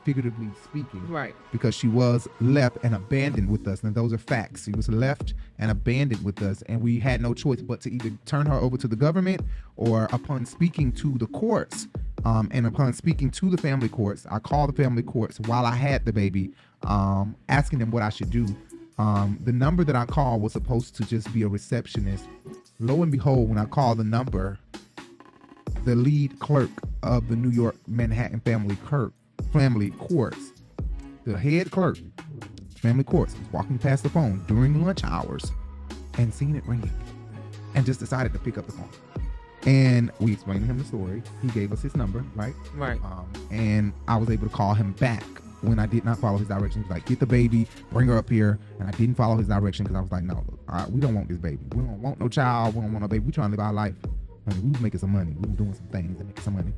figuratively speaking, right? Because she was left and abandoned with us. And those are facts. She was left and abandoned with us. And we had no choice but to either turn her over to the government or upon speaking to the courts, and upon speaking to the family courts, I called the family courts while I had the baby, asking them what I should do. The number that I called was supposed to just be a receptionist. Lo and behold, when I called the number, the lead clerk of the New York Manhattan family courts, the head clerk, family courts, was walking past the phone during lunch hours and seen it ringing and just decided to pick up the phone. And we explained to him the story. He gave us his number, right? Right. And I was able to call him back when I did not follow his directions. He was like, get the baby, bring her up here. And I didn't follow his direction because I was like, no, we don't want this baby. We don't want no child. We don't want no baby. We trying to live our life. I mean, we was making some money. We was doing some things and making some money.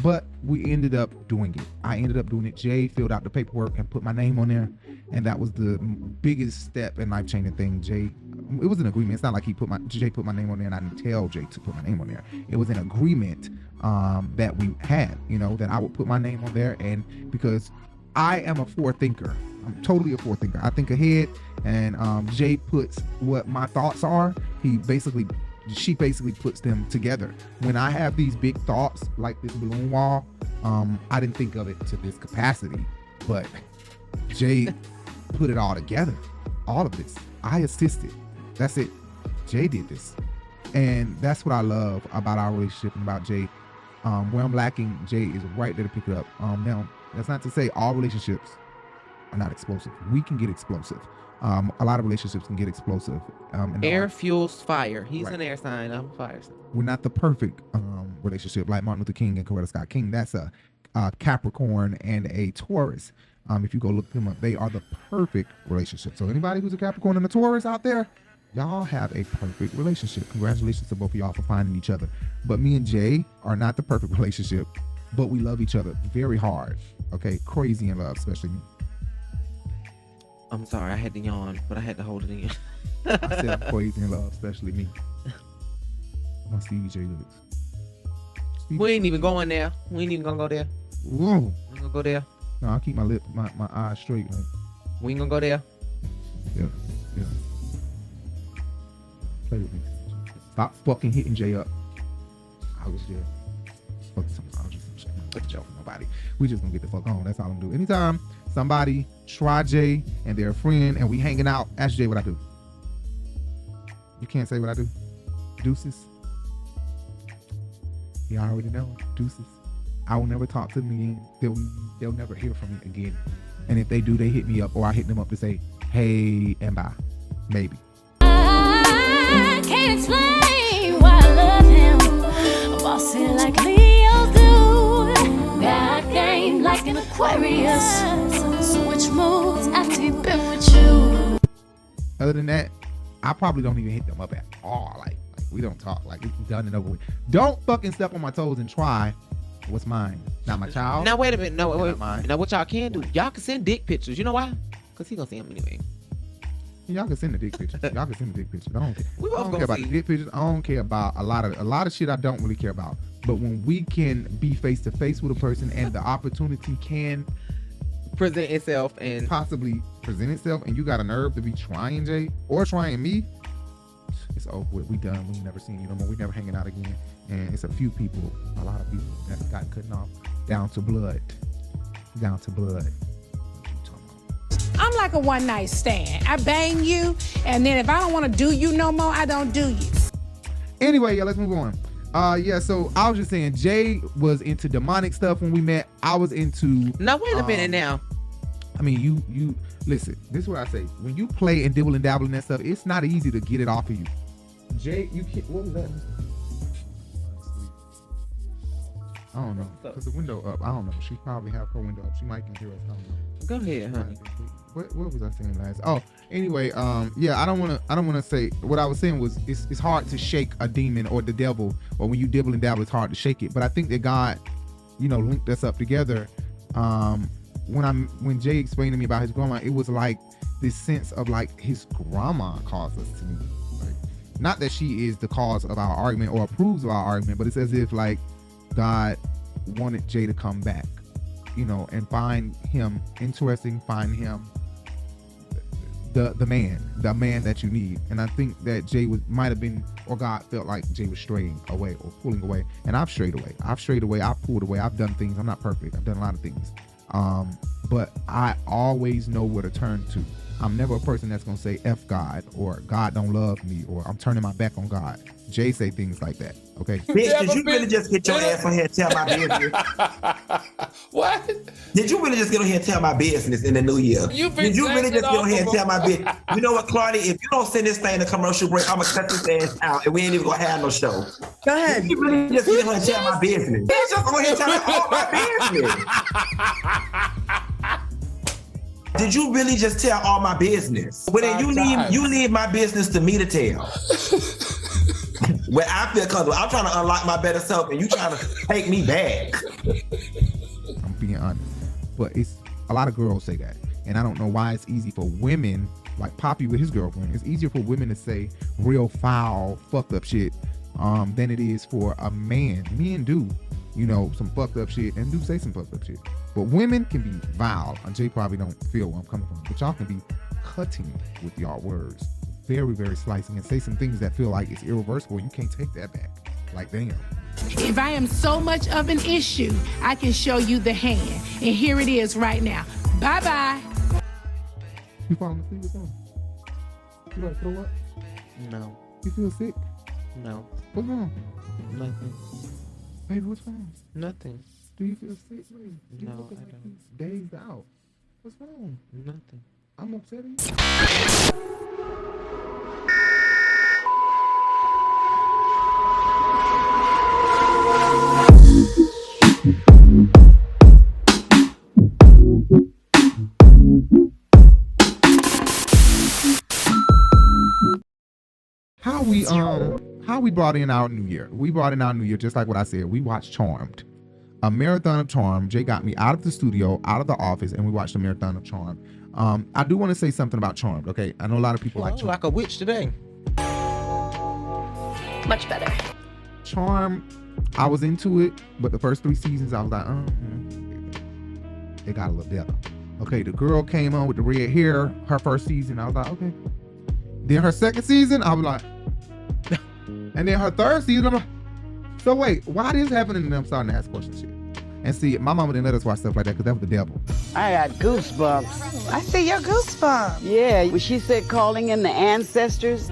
But we ended up doing it. I ended up doing it. Jay filled out the paperwork and put my name on there. And that was the biggest step and life-changing thing. Jay, it was an agreement. It's not like Jay put my name on there and I didn't tell Jay to put my name on there. It was an agreement that we had, you know, that I would put my name on there. And because I am a forward thinker. I'm totally a forward thinker. I think ahead. And Jay puts what my thoughts are. She basically puts them together. When I have these big thoughts like this balloon wall, I didn't think of it to this capacity, but Jay put it all together. All of this. I assisted. That's it. Jay did this. And that's what I love about our relationship and about Jay. Where I'm lacking, Jay is right there to pick it up. Now, that's not to say all relationships are not explosive. We can get explosive. A lot of relationships can get explosive. Air fuels fire. He's right. An air sign. I'm a fire sign. We're not the perfect relationship like Martin Luther King and Coretta Scott King. That's a Capricorn and a Taurus. If you go look them up, they are the perfect relationship. So anybody who's a Capricorn and a Taurus out there, y'all have a perfect relationship. Congratulations to both of y'all for finding each other. But me and Jay are not the perfect relationship, but we love each other very hard. Okay, crazy in love, especially me. I'm sorry, I had to yawn, but I had to hold it in. I said I'm crazy in love, especially me. My Stevie J looks. We ain't even going there. We ain't even gonna go there. Whoa. We ain't gonna go there. No, I'll keep my eyes straight. Like. We ain't gonna go there. Yeah. Play with me. Stop fucking hitting Jay up. I was there. Fuck something. I was just fucking joking. Nobody. We just gonna get the fuck on. That's all I'm doing. Anytime somebody try Jay and they're a friend and we hanging out, ask Jay what I do. You can't say what I do. Deuces. You already know. Deuces. I will never talk to them again. They'll never hear from me again. And if they do, they hit me up or I hit them up to say, hey, and bye. Maybe. I can't explain why I love him. Bossy like Leos do. Got game like an Aquarius. Switch moves after you've been with you. Other than that, I probably don't even hit them up at all. Like we don't talk. Like it's done and over with. Don't fucking step on my toes and try what's mine. Not my child. Now wait a minute. No, wait. Mine. Now what y'all can do? Y'all can send dick pictures. You know why? Because he gonna see them anyway. Y'all can send the dick pictures. Y'all can send the dick pictures. I don't care. We both I don't care about the dick pictures. I don't care about a lot of shit I don't really care about. But when we can be face to face with a person and the opportunity can present itself and possibly present itself, and you got a nerve to be trying Jay or trying me, it's over with. We done. We never seen you no more. We never hanging out again. And it's a lot of people that got cut off down to blood. Down to blood. I'm like a one night stand. I bang you, and then if I don't want to do you no more, I don't do you. Anyway, let's move on. So I was just saying, Jay was into demonic stuff when we met. I was into. Now wait a minute now. I mean, you listen. This is what I say. When you play and dibble and dabble in that stuff, it's not easy to get it off of you. Jay, you can't. What was that? I don't know. Because the window up. I don't know. She probably have her window up. She might can hear us. I don't know. Go ahead, honey. What was I saying last? Oh, anyway, yeah, I don't wanna say what I was saying was it's hard to shake a demon or the devil, or when you dibble and dabble, it's hard to shake it. But I think that God, linked us up together. When Jay explained to me about his grandma, it was like this sense of like his grandma caused us to meet. Like, not that she is the cause of our argument or approves of our argument, but it's as if like God wanted Jay to come back, and find him interesting, find him the man that you need. And I think that Jay might have been, or God felt like Jay was straying away or pulling away. And I've strayed away. I've pulled away. I've done things. I'm not perfect. I've done a lot of things. But I always know where to turn to. I'm never a person that's gonna say F God or God don't love me or I'm turning my back on God. Jay say things like that. Okay. Bitch, did you really just get your ass on here and tell my business? What? Did you really just get on here and tell my business in the new year? Did you really just get on here and tell my business? You know what, Claudia? If you don't send this thing to commercial break, I'm gonna cut this ass out and we ain't even gonna have no show. Go ahead. You really just get on here and tell my business. Bitch, just on here and tell all my business. Did you really just tell all my business? Well, then you leave my business to me to tell. Where I feel comfortable. I'm trying to unlock my better self and you trying to take me back. I'm being honest. But it's a lot of girls say that. And I don't know why it's easy for women, like Poppy with his girlfriend, it's easier for women to say real foul, fucked up shit than it is for a man. Men do, some fucked up shit and do say some fucked up shit. But women can be vile. And Jay probably don't feel where I'm coming from. But y'all can be cutting with y'all words. Very, very slicing and say some things that feel like it's irreversible. You can't take that back. Like, damn. If I am so much of an issue, I can show you the hand. And here it is right now. Bye-bye. You falling asleep or something? You about to throw up? No. You feel sick? No. What's wrong? Nothing. Baby, what's wrong? Nothing. Do you feel sick, baby? No, I don't. Dazed out. What's wrong? Nothing. I'm upset at you. How we brought in our new year. We brought in our new year just like what I said. We watched Charmed. A marathon of Charmed. Jay got me out of the studio, out of the office, and we watched a marathon of Charmed. I do want to say something about Charmed, okay? I know a lot of people like Charmed. Like a witch today. Much better. Charmed, I was into it, but the first 3 seasons, I was like, it got a little better. Okay, the girl came on with the red hair, her first season, I was like, okay. Then her second season, I was like, and then her third season, I'm like, so wait, why this happening? And I'm starting to ask questions shit. And see, my mama didn't let us watch stuff like that because that was the devil. I got goosebumps. I see your goosebumps. Yeah, when she said calling in the ancestors,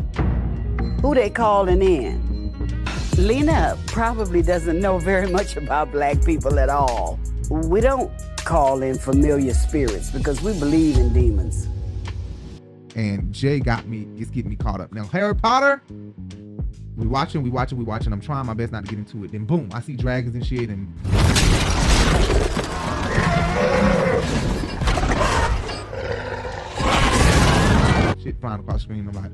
who they calling in? Lena probably doesn't know very much about black people at all. We don't call in familiar spirits because we believe in demons. And Jay it's getting me caught up. Now, Harry Potter, we watching. I'm trying my best not to get into it. Then boom, I see dragons and shit and shit flying across the screen. I'm like,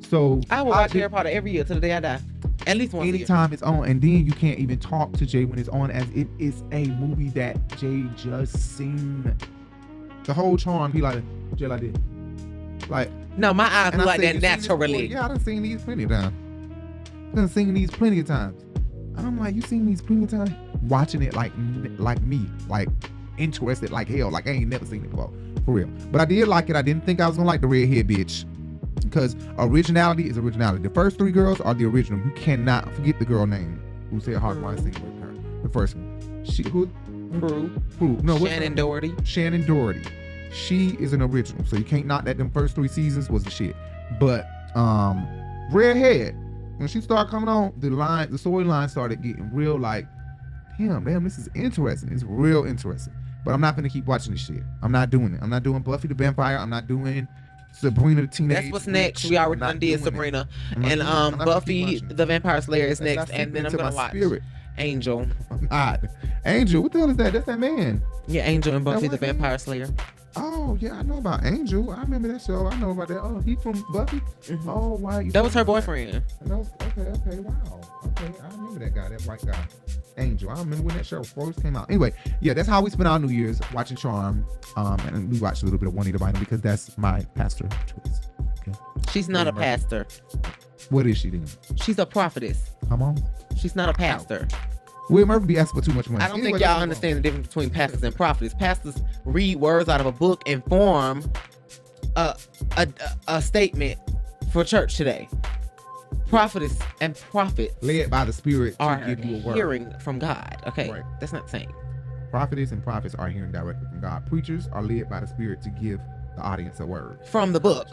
so I will watch Harry Potter every year till the day I die. At least once a year. Anytime it's on, and then you can't even talk to Jay when it's on, as it is a movie that Jay just seen. The whole charm, he like Jay like this. Like, no, my eyes look like that naturally. Yeah, I done seen these plenty of times. And I'm like, you seen these plenty of times? Watching it like me, like interested like hell. Like I ain't never seen it before, for real. But I did like it. I didn't think I was gonna like the redhead bitch, because originality is originality. The first 3 girls are the original. You cannot forget the girl name who said hard one scene with her. The first one. Prue. No, Shannon Doherty. Shannon Doherty. She is an original, so you can't knock that. Them first 3 seasons was the shit. But redhead, when she started coming on, the storyline started getting real. Like, damn, this is interesting. It's real interesting. But I'm not gonna keep watching this shit. I'm not doing it. I'm not doing Buffy the Vampire. I'm not doing Sabrina the Teenage That's what's next. We already done did Sabrina, and Buffy the Vampire Slayer is next, and then I'm gonna watch. Angel. I'm not. Angel, what the hell is that? That's that man. Yeah, Angel and Buffy the Vampire Slayer. Oh, yeah, I know about Angel. I remember that show. I know about that. Oh, he from Buffy? Mm-hmm. Oh, wow. That was her boyfriend. No, okay, wow. Okay, I remember that guy, that white guy. Angel. I remember when that show first came out. Anyway, yeah, that's how we spent our New Year's, watching Charm. And we watched a little bit of Juanita Bynum because that's my pastor choice. Okay. She's not a pastor. What is she then? She's a prophetess. Come on. She's not a pastor. Will Murphy be asking for too much money. I don't think y'all understand the difference between pastors and prophets. Pastors read words out of a book and form a statement for church today. Prophetess and prophets led by the Spirit are to give you a word. Hearing from God. Okay, right. That's not the same. Prophetess and prophets are hearing directly from God. Preachers are led by the Spirit to give the audience a word from the book.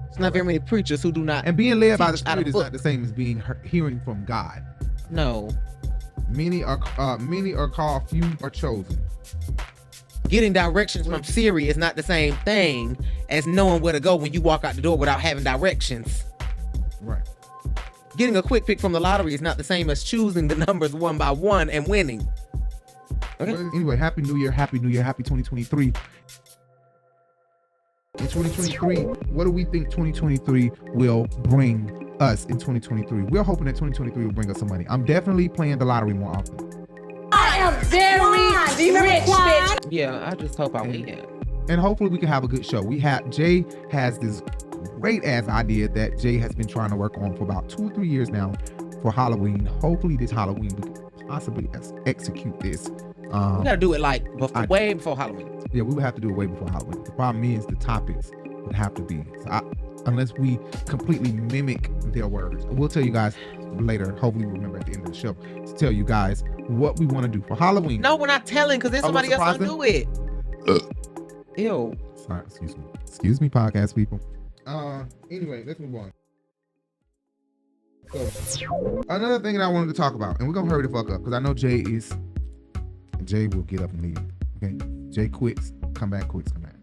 There's not very many preachers who do not. And being led by the Spirit is not the same as being hearing from God. No. Many are called, few are chosen. Getting directions from Siri is not the same thing as knowing where to go when you walk out the door without having directions. Right. Getting a quick pick from the lottery is not the same as choosing the numbers one by one and winning. Okay. Well, anyway, Happy New Year, Happy 2023. In 2023, what do we think 2023 will bring us in 2023? We're hoping that 2023 will bring us some money. I'm definitely playing the lottery more often. I am very rich, bitch. Yeah, I just hope I win. And hopefully we can have a good show. Jay has this great ass idea that Jay has been trying to work on for about 2 or 3 years now for Halloween. Hopefully this Halloween we can possibly execute this. We gotta do it like way before Halloween. Yeah, we would have to do it way before Halloween. The problem is the topics would have to be. So unless we completely mimic their words. We'll tell you guys later. Hopefully we remember at the end of the show to tell you guys what we want to do for Halloween. No, we're not telling because then somebody else gonna do it. Ew. Sorry, excuse me. Excuse me, podcast people. Anyway, let's move on. So, another thing that I wanted to talk about, and we're gonna hurry the fuck up because I know Jay will get up and leave. Okay, Jay quits, come back, quits, come back.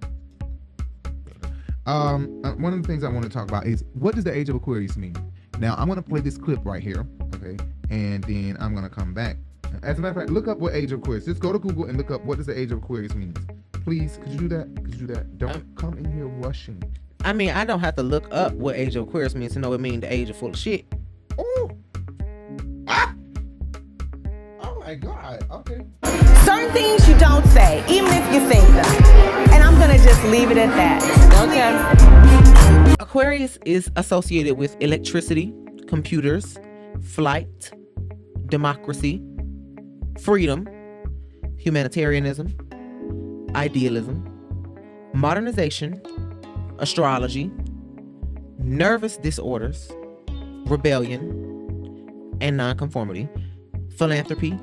One of the things I want to talk about is what does the age of Aquarius mean? Now I'm gonna play this clip right here, okay, and then I'm gonna come back. As a matter of fact, look up what age of Aquarius. Just go to Google and look up what does the age of Aquarius mean. Please, could you do that? Could you do that? Don't come in here rushing. I mean, I don't have to look up what age of Aquarius means to know it means the age of full of shit. Oh. Ah. Oh my God. Okay. Certain things you don't say, even if you think them. And I'm gonna just leave it at that. Okay. Aquarius is associated with electricity, computers, flight, democracy, freedom, humanitarianism, idealism, modernization, astrology, nervous disorders, rebellion, and nonconformity, philanthropy,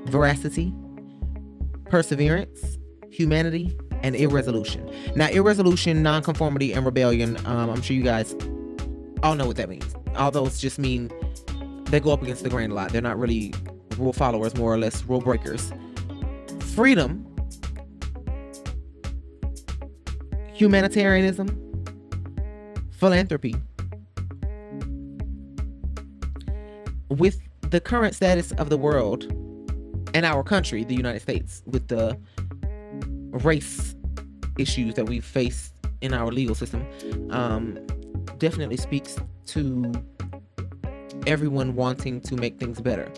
veracity, perseverance, humanity, and irresolution. Now, irresolution, nonconformity, and rebellion, I'm sure you guys all know what that means. All those just mean they go up against the grain a lot. They're not really rule followers, more or less rule breakers. Freedom, humanitarianism, philanthropy. With the current status of the world and our country, the United States, with the race issues that we face in our legal system, definitely speaks to everyone wanting to make things better.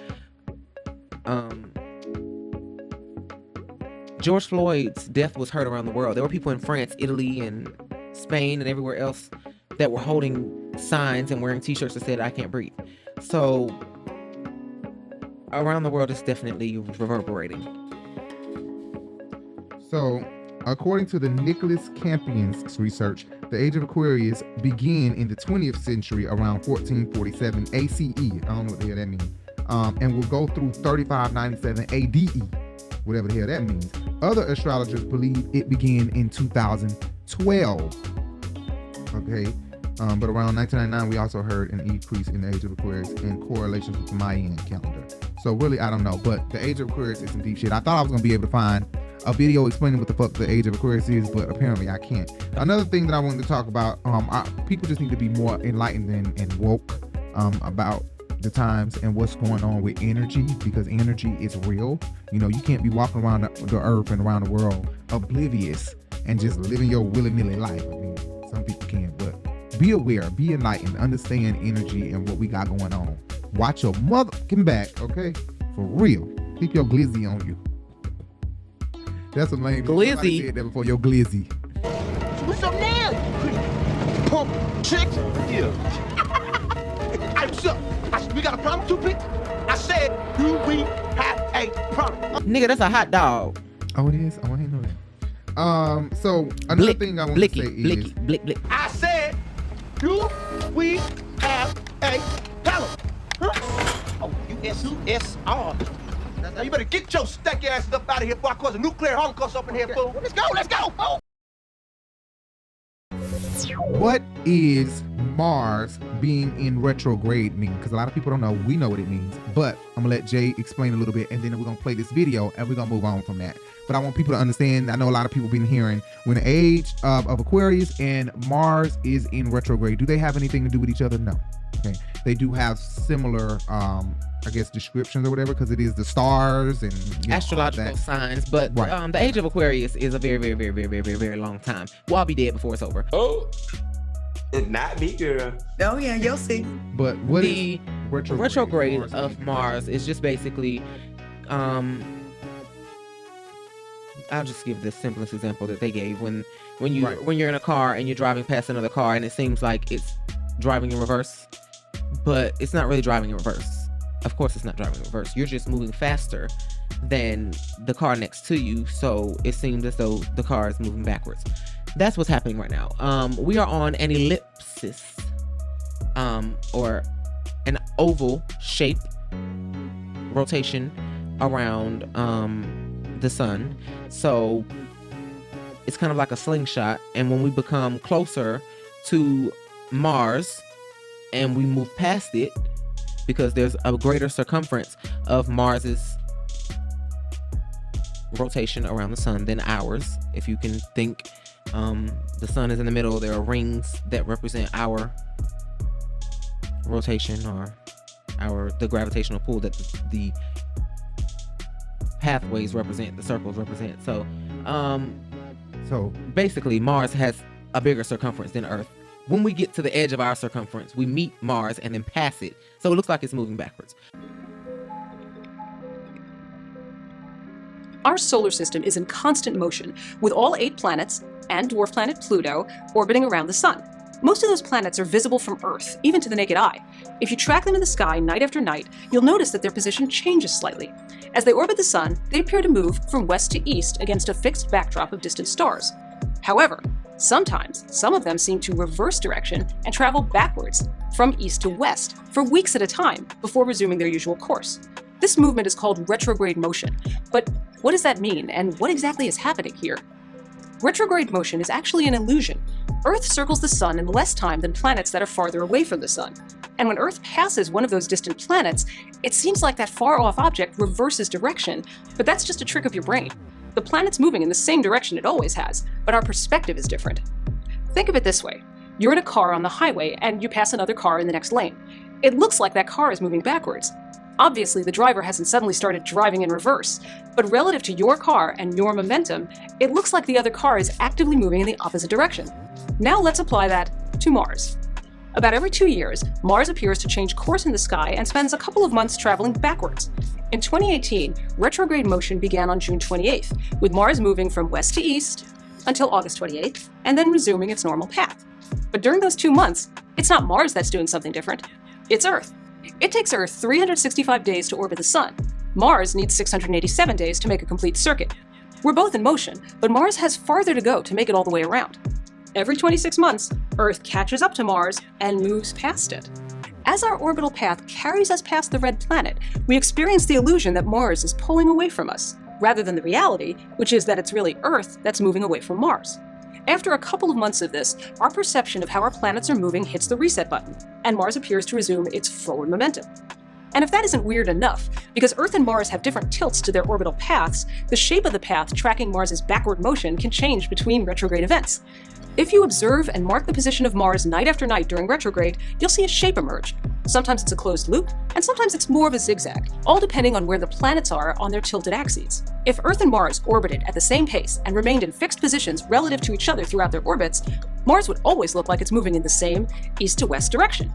George Floyd's death was heard around the world. There were people in France, Italy, and Spain, and everywhere else that were holding signs and wearing t-shirts that said, "I can't breathe." So around the world, it's definitely reverberating. So, according to the Nicholas Campion's research, the age of Aquarius began in the 20th century around 1447 ACE. I don't know what the hell that means. And will go through 3597 ADE, whatever the hell that means. Other astrologers believe it began in 2012. Okay. But around 1999, we also heard an increase in the age of Aquarius in correlations with the Mayan calendar. So really, I don't know. But the age of Aquarius is some deep shit. I thought I was going to be able to find a video explaining what the fuck the age of Aquarius is, but apparently I can't. Another thing that I wanted to talk about, people just need to be more enlightened and woke about the times and what's going on with energy, because energy is real. You know, you can't be walking around the earth and around the world oblivious and just living your willy-nilly life. I mean, some people can, but be aware, be enlightened, understand energy and what we got going on. Watch your motherfucking back, okay? For real. Keep your glizzy on you. That's a lame. Glizzy. Said that before, your glizzy. What's up now? Pump chicks? Yeah. Hey, what's up? We got a problem, too, bitch? I said, do we have a problem? Nigga, that's a hot dog. Oh, it is? Oh, I didn't know that. So another thing I want to say is blick. I said, do we have a problem? Huh? Oh, U-S-U-S-R. Now you better get your stanky ass up out of here before I cause a nuclear holocaust up in here, fool. Let's go, fool. What is Mars being in retrograde mean? Because a lot of people don't know. We know what it means, but I'm gonna let Jay explain a little bit, and then we're gonna play this video and we're gonna move on from that. But I want people to understand, I know a lot of people been hearing when the age of Aquarius and Mars is in retrograde, do they have anything to do with each other? No. Okay. They do have similar I guess descriptions or whatever, because it is the stars and astrological signs, but right. The age of Aquarius is a very, very, very, very, very, very, very long time. Well, I'll be dead before it's over. Oh, it's not me, girl. Oh yeah, you'll see. But what the retrograde of Mars is just basically, I'll just give the simplest example that they gave. When you're in a car and you're driving past another car and it seems like it's driving in reverse, but it's not really driving in reverse. Of course it's not driving in reverse. You're just moving faster than the car next to you, so it seems as though the car is moving backwards. That's what's happening right now. We are on an ellipsis, or an oval shape rotation around the sun. So it's kind of like a slingshot, and when we become closer to Mars and we move past it, because there's a greater circumference of Mars's rotation around the sun than ours. If you can think, the sun is in the middle, there are rings that represent our rotation, or the gravitational pull that the pathways represent, the circles represent. So basically Mars has a bigger circumference than Earth. When we get to the edge of our circumference, we meet Mars and then pass it. So it looks like it's moving backwards. Our solar system is in constant motion, with all 8 planets and dwarf planet Pluto orbiting around the sun. Most of those planets are visible from Earth, even to the naked eye. If you track them in the sky night after night, you'll notice that their position changes slightly. As they orbit the sun, they appear to move from west to east against a fixed backdrop of distant stars. However, sometimes some of them seem to reverse direction and travel backwards from east to west for weeks at a time before resuming their usual course. This movement is called retrograde motion. But what does that mean, and what exactly is happening here? Retrograde motion is actually an illusion. Earth circles the sun in less time than planets that are farther away from the sun. And when Earth passes one of those distant planets, it seems like that far-off object reverses direction, but that's just a trick of your brain. The planet's moving in the same direction it always has, but our perspective is different. Think of it this way. You're in a car on the highway and you pass another car in the next lane. It looks like that car is moving backwards. Obviously, the driver hasn't suddenly started driving in reverse, but relative to your car and your momentum, it looks like the other car is actively moving in the opposite direction. Now let's apply that to Mars. About every 2 years, Mars appears to change course in the sky and spends a couple of months traveling backwards. In 2018, retrograde motion began on June 28th, with Mars moving from west to east until August 28th, and then resuming its normal path. But during those 2 months, it's not Mars that's doing something different, it's Earth. It takes Earth 365 days to orbit the sun. Mars needs 687 days to make a complete circuit. We're both in motion, but Mars has farther to go to make it all the way around. Every 26 months, Earth catches up to Mars and moves past it. As our orbital path carries us past the red planet, we experience the illusion that Mars is pulling away from us, rather than the reality, which is that it's really Earth that's moving away from Mars. After a couple of months of this, our perception of how our planets are moving hits the reset button, and Mars appears to resume its forward momentum. And if that isn't weird enough, because Earth and Mars have different tilts to their orbital paths, the shape of the path tracking Mars's backward motion can change between retrograde events. If you observe and mark the position of Mars night after night during retrograde, you'll see a shape emerge. Sometimes it's a closed loop, and sometimes it's more of a zigzag, all depending on where the planets are on their tilted axes. If Earth and Mars orbited at the same pace and remained in fixed positions relative to each other throughout their orbits, Mars would always look like it's moving in the same east to west direction.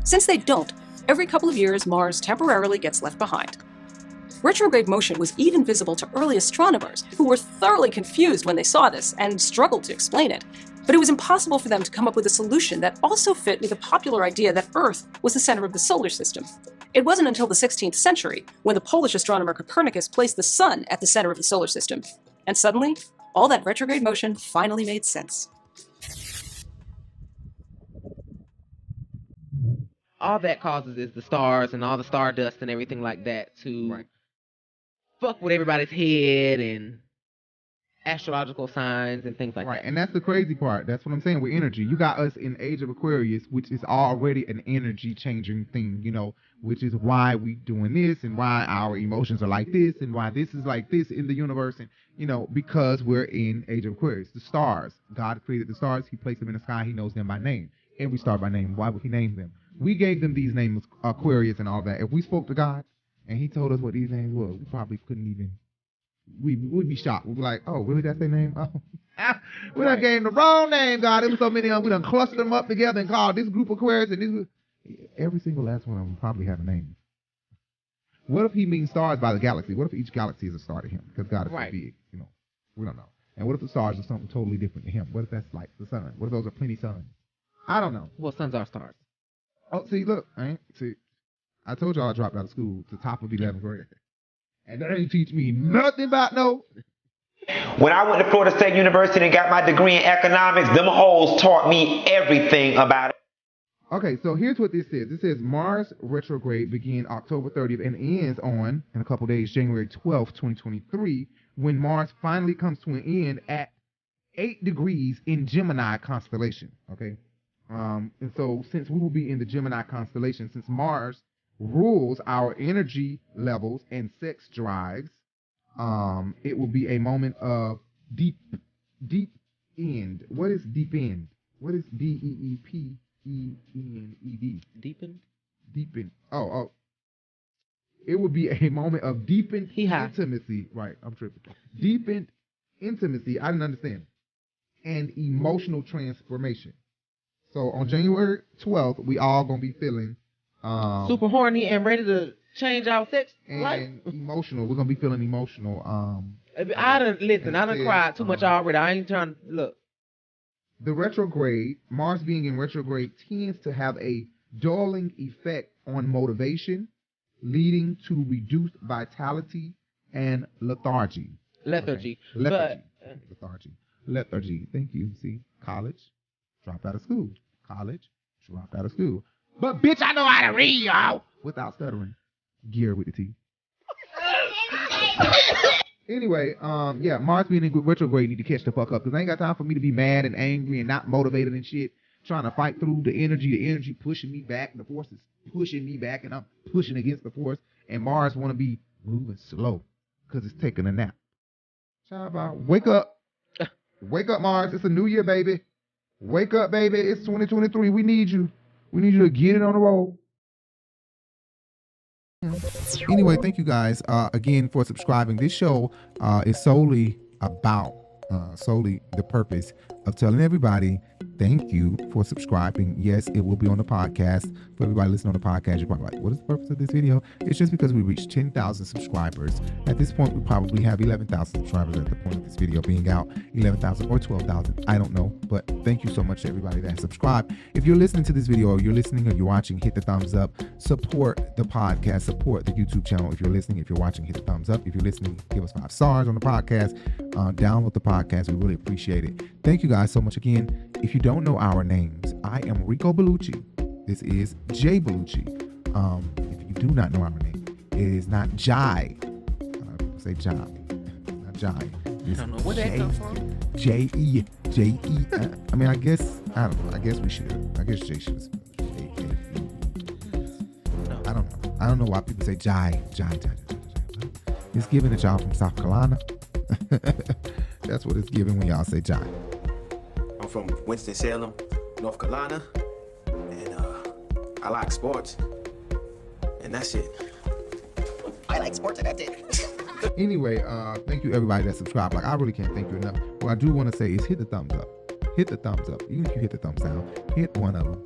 Since they don't, every couple of years Mars temporarily gets left behind. Retrograde motion was even visible to early astronomers, who were thoroughly confused when they saw this and struggled to explain it. But it was impossible for them to come up with a solution that also fit with the popular idea that Earth was the center of the solar system. It wasn't until the 16th century when the Polish astronomer Copernicus placed the sun at the center of the solar system. And suddenly, all that retrograde motion finally made sense. All that causes is the stars and all the stardust and everything like that to fuck with everybody's head and astrological signs and things like that. And that's the crazy part. That's what I'm saying with energy. You got us in Age of Aquarius, which is already an energy changing thing, you know, which is why we doing this and why our emotions are like this and why this is like this in the universe. And, you know, because we're in Age of Aquarius. The stars. God created the stars. He placed them in the sky. He knows them by name. Every star by name. Why would he name them? We gave them these names, Aquarius and all that. If we spoke to God and he told us what these names were, we probably couldn't even. We would be shocked. We'd be like, oh, really? That's their name? Oh, we done gave them the wrong name, God. There was so many of them. We done clustered them up together and called this group Aquarius and this. Every single last one of them probably have a name. What if he means stars by the galaxy? What if each galaxy is a star to him? Because God is so big, you know. We don't know. And what if the stars are something totally different to him? What if that's like the sun? What if those are plenty suns? I don't know. Well, suns are stars. Oh, see, look, I told y'all I dropped out of school to top of 11th grade. And they didn't teach me nothing about no. When I went to Florida State University and got my degree in economics, them hoes taught me everything about it. Okay, so here's what this says. It says Mars retrograde begins October 30th and ends on, in a couple days, January 12th, 2023, when Mars finally comes to an end at 8 degrees in Gemini constellation, okay? And so since we will be in the Gemini constellation, since Mars rules our energy levels and sex drives, it will be a moment of deep end. What is deep end? What is DEEPENED? Deepen. Oh. It would be a moment of deepened intimacy. Right, I'm tripping. Deepened intimacy. I didn't understand. And emotional transformation. So on January 12th, we all gonna be feeling super horny and ready to change our sex life. Emotional. We're gonna be feeling emotional. I done cried too much already. I ain't trying to look. The retrograde, Mars being in retrograde, tends to have a dulling effect on motivation, leading to reduced vitality and lethargy. Lethargy. Lethargy. Thank you. See, college, dropped out of school. College, dropped out of school. But bitch, I know how to read, y'all. Without stuttering. Gear with the T. Anyway, Mars being in retrograde need to catch the fuck up, because I ain't got time for me to be mad and angry and not motivated and shit, trying to fight through the energy pushing me back, the force is pushing me back, and I'm pushing against the force, and Mars want to be moving slow, because it's taking a nap. Wake up. Wake up, Mars. It's a new year, baby. Wake up, baby. It's 2023. We need you. We need you to get it on the road. Anyway, thank you guys again for subscribing. This show is solely about the purpose of telling everybody thank you for subscribing. Yes, it will be on the podcast. For everybody listening on the podcast, you're probably like, what is the purpose of this video? It's just because we reached 10,000 subscribers. At this point, we probably have 11,000 subscribers at the point of this video being out. 11,000 or 12,000, I don't know. But thank you so much to everybody that subscribed. If you're listening to this video, or you're listening or you're watching, hit the thumbs up. Support the podcast. Support the YouTube channel. If you're listening, if you're watching, hit the thumbs up. If you're listening, give us 5 stars on the podcast. Download the podcast. We really appreciate it. Thank you guys so much again. If you don't know our names, I am Rico Bellucci. This is Jay Bellucci. If you do not know our name, it is not Jai. Say Jai. It's not Jai. I don't know where that comes from. J-E. I mean, I guess we should. I guess Jay should. I don't know. I don't know why people say Jai. It's given that y'all from South Carolina. That's what it's given when y'all say Jai. I'm from Winston-Salem, North Carolina, and I like sports. And that's it. I like sports and that's it. Anyway, thank you everybody that subscribed. Like, I really can't thank you enough. What I do want to say is hit the thumbs up. Hit the thumbs up. Even if you hit the thumbs down, hit one of them.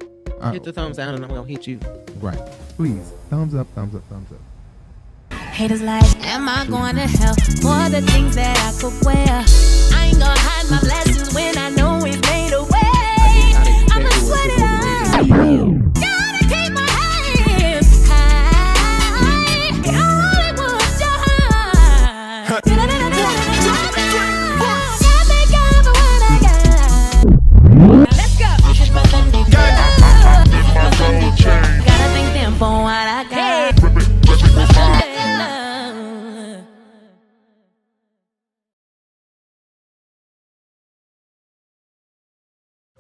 Hit the thumbs down and I'm gonna hit you. Right. Please. Thumbs up, thumbs up, thumbs up. Haters like, am I going to hell for the things that I could wear? I ain't gonna hide my blessings when I know we've made a way. I'ma sweat it out. Gotta keep my hands high. Hollywood shine. Thank God for what I got. Let's go. Gotta thank them for what I got.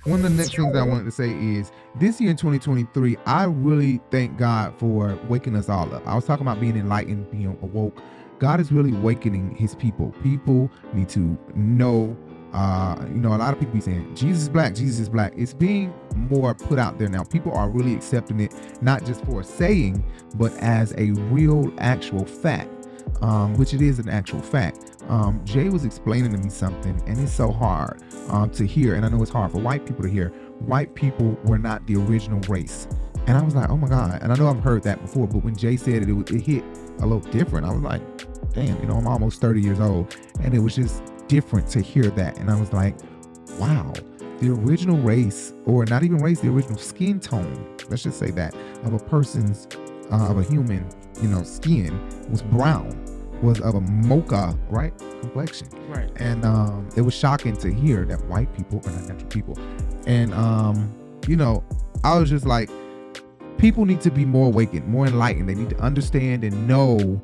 One of the next things I wanted to say is this year in 2023, I really thank God for waking us all up. I was talking about being enlightened, being awoke. God is really awakening his people. People need to know, a lot of people be saying, Jesus is black, Jesus is black. It's being more put out there now. People are really accepting it, not just for a saying, but as a real actual fact, which it is an actual fact. Jay was explaining to me something, and it's so hard to hear, and I know it's hard for white people to hear. White people were not the original race. And I was like, oh my God. And I know I've heard that before, but when Jay said it, it hit a little different. I was like, damn, I'm almost 30 years old, and it was just different to hear that. And I was like, wow, the original race, or not even race, the original skin tone, let's just say that, of a person's, of a human, skin was brown, was of a mocha, right, complexion. Right. And it was shocking to hear that white people are not natural people. And I was just like, people need to be more awakened, more enlightened. They need to understand and know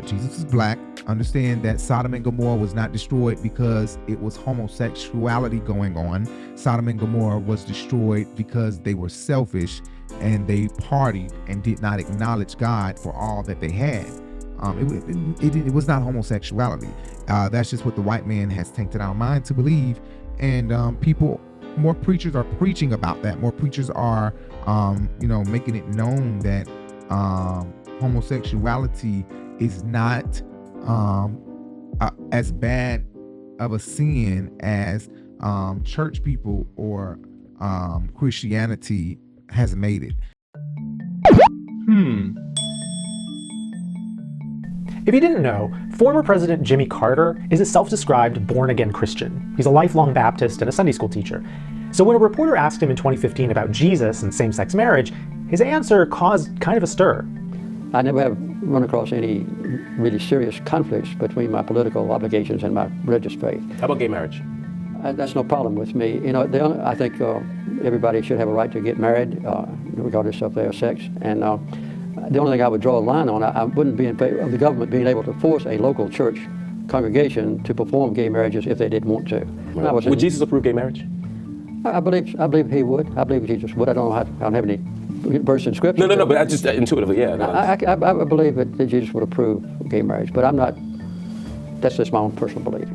Jesus is black. Understand that Sodom and Gomorrah was not destroyed because it was homosexuality going on. Sodom and Gomorrah was destroyed because they were selfish and they partied and did not acknowledge God for all that they had. It was not homosexuality. That's just what the white man has tainted our mind to believe. And more preachers are preaching about that. More preachers are, making it known that homosexuality is not as bad of a sin as church people or Christianity has made it. If you didn't know, former President Jimmy Carter is a self-described born-again Christian. He's a lifelong Baptist and a Sunday school teacher. So when a reporter asked him in 2015 about Jesus and same-sex marriage, his answer caused kind of a stir. I never have run across any really serious conflicts between my political obligations and my religious faith. How about gay marriage? That's no problem with me. I think everybody should have a right to get married, regardless of their sex. And the only thing I would draw a line on, I wouldn't be in favor of the government being able to force a local church congregation to perform gay marriages if they didn't want to. Right. Would Jesus approve gay marriage? I believe he would. I believe Jesus would. I don't have any verse in Scripture. No, but I just intuitively, yeah. No. I believe that Jesus would approve gay marriage, but I'm not. That's just my own personal belief.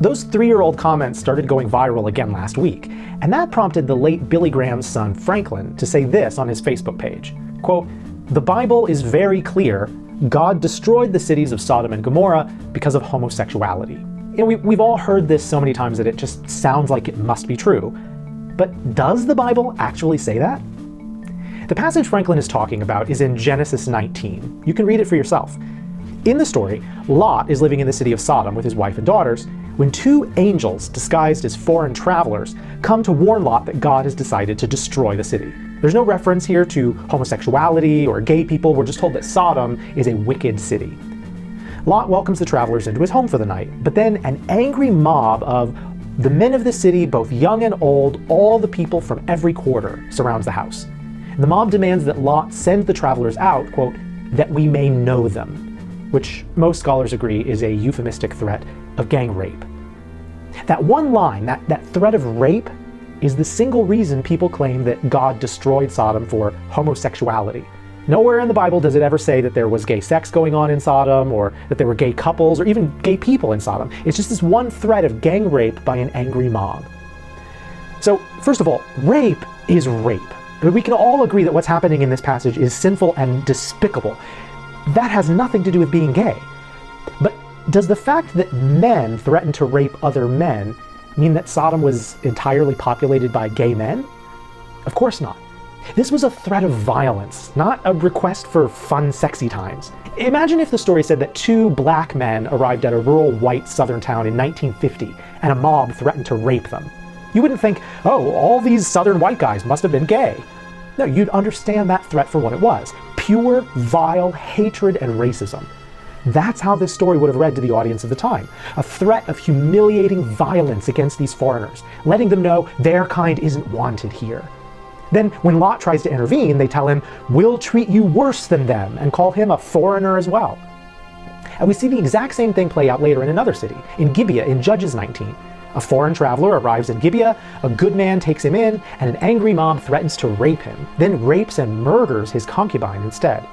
Those 3-year-old comments started going viral again last week, and that prompted the late Billy Graham's son, Franklin, to say this on his Facebook page, quote, "The Bible is very clear. God destroyed the cities of Sodom and Gomorrah because of homosexuality." We've all heard this so many times that it just sounds like it must be true. But does the Bible actually say that? The passage Franklin is talking about is in Genesis 19. You can read it for yourself. In the story, Lot is living in the city of Sodom with his wife and daughters when 2 angels disguised as foreign travelers come to warn Lot that God has decided to destroy the city. There's no reference here to homosexuality or gay people. We're just told that Sodom is a wicked city. Lot welcomes the travelers into his home for the night, but then an angry mob of the men of the city, both young and old, all the people from every quarter, surrounds the house. The mob demands that Lot send the travelers out, quote, "that we may know them," which most scholars agree is a euphemistic threat of gang rape. That one line, that threat of rape, is the single reason people claim that God destroyed Sodom for homosexuality. Nowhere in the Bible does it ever say that there was gay sex going on in Sodom, or that there were gay couples, or even gay people in Sodom. It's just this one threat of gang rape by an angry mob. So, first of all, rape is rape. I mean, we can all agree that what's happening in this passage is sinful and despicable. That has nothing to do with being gay. But does the fact that men threaten to rape other men mean that Sodom was entirely populated by gay men? Of course not. This was a threat of violence, not a request for fun, sexy times. Imagine if the story said that 2 black men arrived at a rural white southern town in 1950 and a mob threatened to rape them. You wouldn't think, oh, all these southern white guys must have been gay. No, you'd understand that threat for what it was. Pure, vile hatred and racism. That's how this story would have read to the audience of the time. A threat of humiliating violence against these foreigners, letting them know their kind isn't wanted here. Then, when Lot tries to intervene, they tell him, we'll treat you worse than them, and call him a foreigner as well. And we see the exact same thing play out later in another city, in Gibeah in Judges 19. A foreign traveler arrives in Gibeah, a good man takes him in, and an angry mob threatens to rape him, then rapes and murders his concubine instead.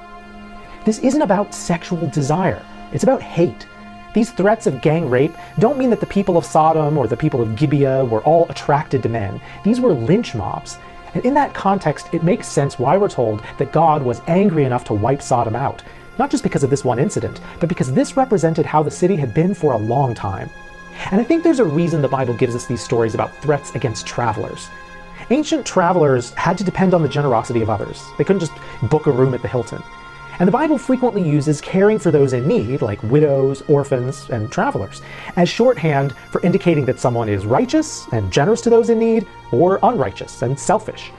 This isn't about sexual desire, it's about hate. These threats of gang rape don't mean that the people of Sodom or the people of Gibeah were all attracted to men. These were lynch mobs. And in that context, it makes sense why we're told that God was angry enough to wipe Sodom out. Not just because of this one incident, but because this represented how the city had been for a long time. And I think there's a reason the Bible gives us these stories about threats against travelers. Ancient travelers had to depend on the generosity of others. They couldn't just book a room at the Hilton. And the Bible frequently uses caring for those in need, like widows, orphans, and travelers, as shorthand for indicating that someone is righteous and generous to those in need, or unrighteous and selfish.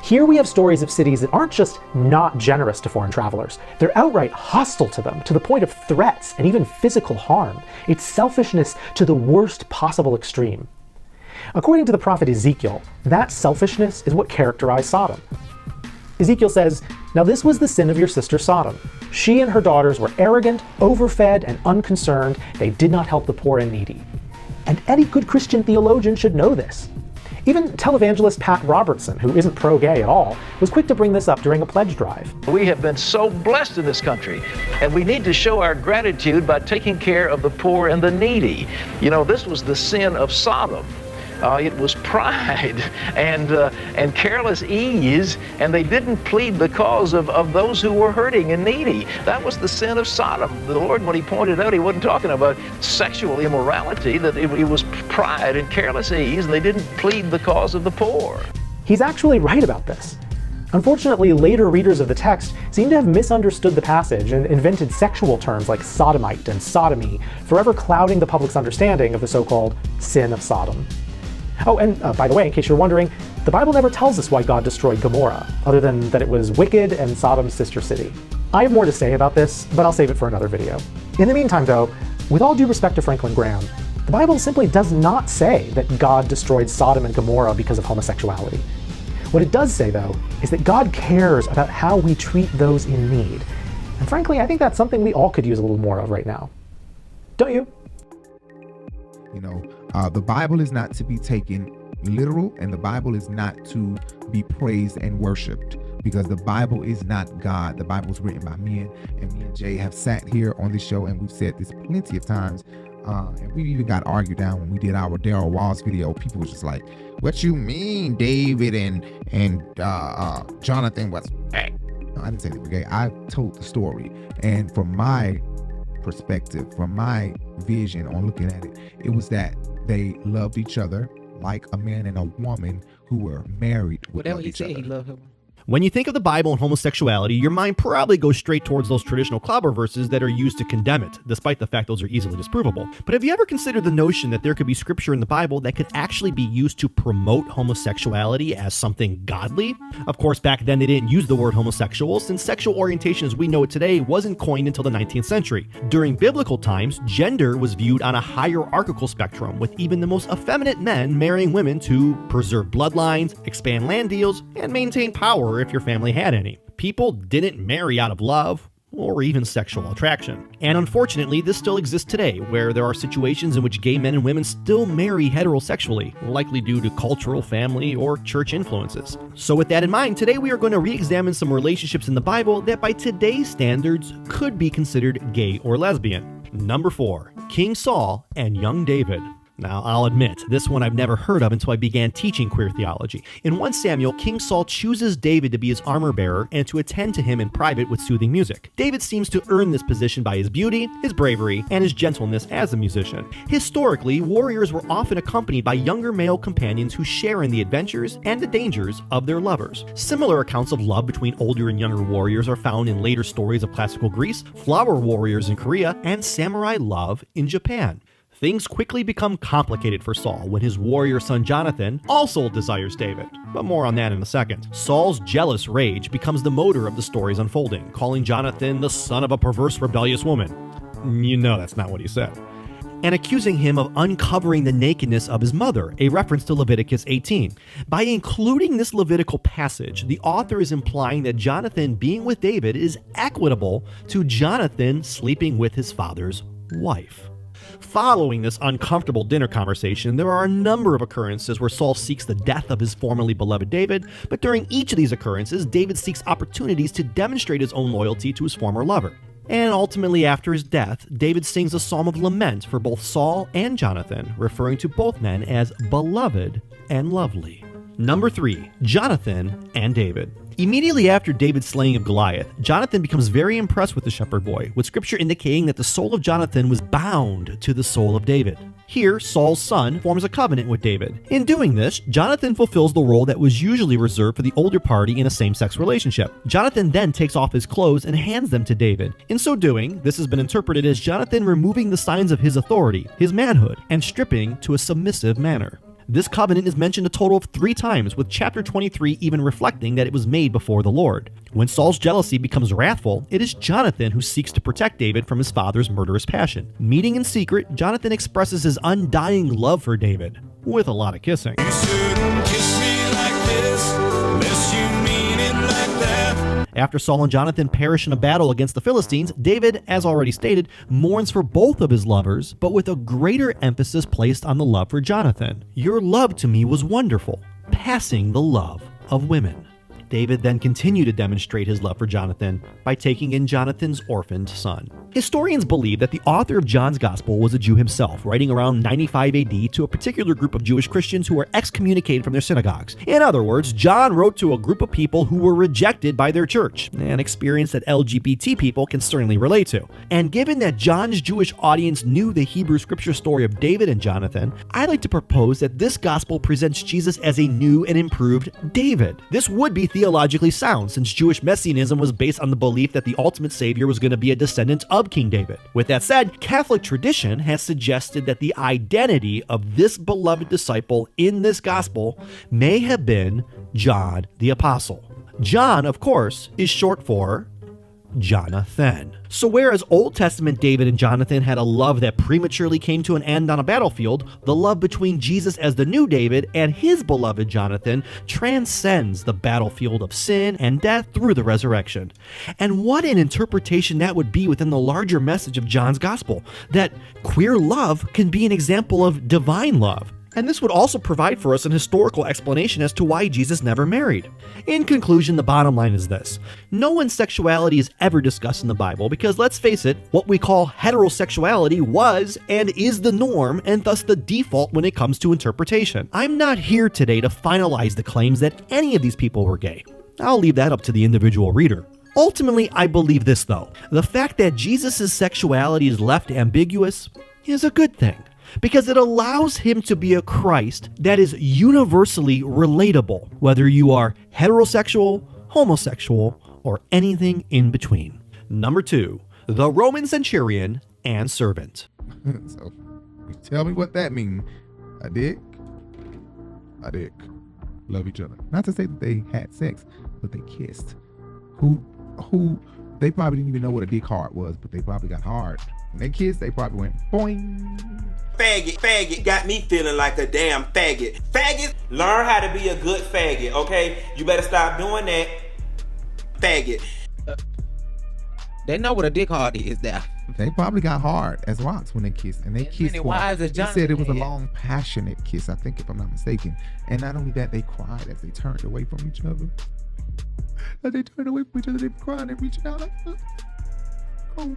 Here we have stories of cities that aren't just not generous to foreign travelers, they're outright hostile to them, to the point of threats and even physical harm. It's selfishness to the worst possible extreme. According to the prophet Ezekiel, that selfishness is what characterized Sodom. Ezekiel says, "Now this was the sin of your sister Sodom. She and her daughters were arrogant, overfed, and unconcerned. They did not help the poor and needy." And any good Christian theologian should know this. Even televangelist Pat Robertson, who isn't pro-gay at all, was quick to bring this up during a pledge drive. We have been so blessed in this country, and we need to show our gratitude by taking care of the poor and the needy. You know, this was the sin of Sodom. It was pride and careless ease, and they didn't plead the cause of those who were hurting and needy. That was the sin of Sodom. The Lord, when he pointed out, he wasn't talking about sexual immorality, that it was pride and careless ease, and they didn't plead the cause of the poor. He's actually right about this. Unfortunately, later readers of the text seem to have misunderstood the passage and invented sexual terms like sodomite and sodomy, forever clouding the public's understanding of the so-called sin of Sodom. Oh, and by the way, in case you're wondering, the Bible never tells us why God destroyed Gomorrah, other than that it was wicked and Sodom's sister city. I have more to say about this, but I'll save it for another video. In the meantime, though, with all due respect to Franklin Graham, the Bible simply does not say that God destroyed Sodom and Gomorrah because of homosexuality. What it does say, though, is that God cares about how we treat those in need. And frankly, I think that's something we all could use a little more of right now. Don't you? You know, the Bible is not to be taken literal, and the Bible is not to be praised and worshiped, because the Bible is not God. The Bible is written by men, and me and Jay have sat here on this show and we've said this plenty of times, and we even got argued down when we did our Daryl Walls video. People were just like, "What you mean, David and Jonathan was gay?" No, I didn't say they were gay. I told the story, and from my perspective, from my vision on looking at it, it was that they loved each other like a man and a woman who were married would love each other. He loved her. When you think of the Bible and homosexuality, your mind probably goes straight towards those traditional clobber verses that are used to condemn it, despite the fact those are easily disprovable. But have you ever considered the notion that there could be scripture in the Bible that could actually be used to promote homosexuality as something godly? Of course, back then they didn't use the word homosexual, since sexual orientation as we know it today wasn't coined until the 19th century. During biblical times, gender was viewed on a hierarchical spectrum, with even the most effeminate men marrying women to preserve bloodlines, expand land deals, and maintain power if your family had any. People didn't marry out of love or even sexual attraction. And unfortunately, this still exists today, where there are situations in which gay men and women still marry heterosexually, likely due to cultural, family, or church influences. So with that in mind, today we are going to re-examine some relationships in the Bible that by today's standards could be considered gay or lesbian. Number 4, King Saul and young David. Now, I'll admit, this one I've never heard of until I began teaching queer theology. In 1 Samuel, King Saul chooses David to be his armor bearer and to attend to him in private with soothing music. David seems to earn this position by his beauty, his bravery, and his gentleness as a musician. Historically, warriors were often accompanied by younger male companions who share in the adventures and the dangers of their lovers. Similar accounts of love between older and younger warriors are found in later stories of classical Greece, flower warriors in Korea, and samurai love in Japan. Things quickly become complicated for Saul when his warrior son Jonathan also desires David, but more on that in a second. Saul's jealous rage becomes the motor of the story's unfolding, calling Jonathan the son of a perverse, rebellious woman. You know that's not what he said. And accusing him of uncovering the nakedness of his mother, a reference to Leviticus 18. By including this Levitical passage, the author is implying that Jonathan being with David is equitable to Jonathan sleeping with his father's wife. Following this uncomfortable dinner conversation, there are a number of occurrences where Saul seeks the death of his formerly beloved David, but during each of these occurrences, David seeks opportunities to demonstrate his own loyalty to his former lover. And ultimately, after his death, David sings a psalm of lament for both Saul and Jonathan, referring to both men as beloved and lovely. Number 3, Jonathan and David. Immediately after David's slaying of Goliath, Jonathan becomes very impressed with the shepherd boy, with scripture indicating that the soul of Jonathan was bound to the soul of David. Here, Saul's son forms a covenant with David. In doing this, Jonathan fulfills the role that was usually reserved for the older party in a same-sex relationship. Jonathan then takes off his clothes and hands them to David. In so doing, this has been interpreted as Jonathan removing the signs of his authority, his manhood, and stripping to a submissive manner. This covenant is mentioned a total of 3 times, with chapter 23 even reflecting that it was made before the Lord. When Saul's jealousy becomes wrathful, it is Jonathan who seeks to protect David from his father's murderous passion. Meeting in secret, Jonathan expresses his undying love for David, with a lot of kissing. You shouldn't kiss me like this, unless you mean it like that. After Saul and Jonathan perish in a battle against the Philistines, David, as already stated, mourns for both of his lovers, but with a greater emphasis placed on the love for Jonathan. Your love to me was wonderful, passing the love of women. David then continued to demonstrate his love for Jonathan by taking in Jonathan's orphaned son. Historians believe that the author of John's Gospel was a Jew himself, writing around 95 AD to a particular group of Jewish Christians who were excommunicated from their synagogues. In other words, John wrote to a group of people who were rejected by their church, an experience that LGBT people can certainly relate to. And given that John's Jewish audience knew the Hebrew scripture story of David and Jonathan, I'd like to propose that this gospel presents Jesus as a new and improved David. This would be theologically sound, since Jewish messianism was based on the belief that the ultimate savior was going to be a descendant of King David. With that said, Catholic tradition has suggested that the identity of this beloved disciple in this gospel may have been John the Apostle. John, of course, is short for Jonathan. So whereas Old Testament David and Jonathan had a love that prematurely came to an end on a battlefield, the love between Jesus as the new David and his beloved Jonathan transcends the battlefield of sin and death through the resurrection. And what an interpretation that would be within the larger message of John's gospel, that queer love can be an example of divine love. And this would also provide for us an historical explanation as to why Jesus never married. In conclusion, the bottom line is this. No one's sexuality is ever discussed in the Bible because, let's face it, what we call heterosexuality was and is the norm and thus the default when it comes to interpretation. I'm not here today to finalize the claims that any of these people were gay. I'll leave that up to the individual reader. Ultimately, I believe this though. The fact that Jesus' sexuality is left ambiguous is a good thing, because it allows him to be a Christ that is universally relatable, whether you are heterosexual, homosexual, or anything in between. Number 2, the Roman centurion and servant. So, tell me what that means. A dick love each other. Not to say that they had sex, but they kissed. Who they probably didn't even know what a dick hard was, but they probably got hard. When they kissed, they probably went boing. Faggot got me feeling like a damn faggot. Faggot, learn how to be a good faggot, okay? You better stop doing that. Faggot. They know what a dick hard is there. They probably got hard as rocks when they kissed, and they kissed. They said it was a long, passionate kiss, I think, if I'm not mistaken. And not only that, they cried as they turned away from each other. As they turned away from each other, they cried and reached out like, oh.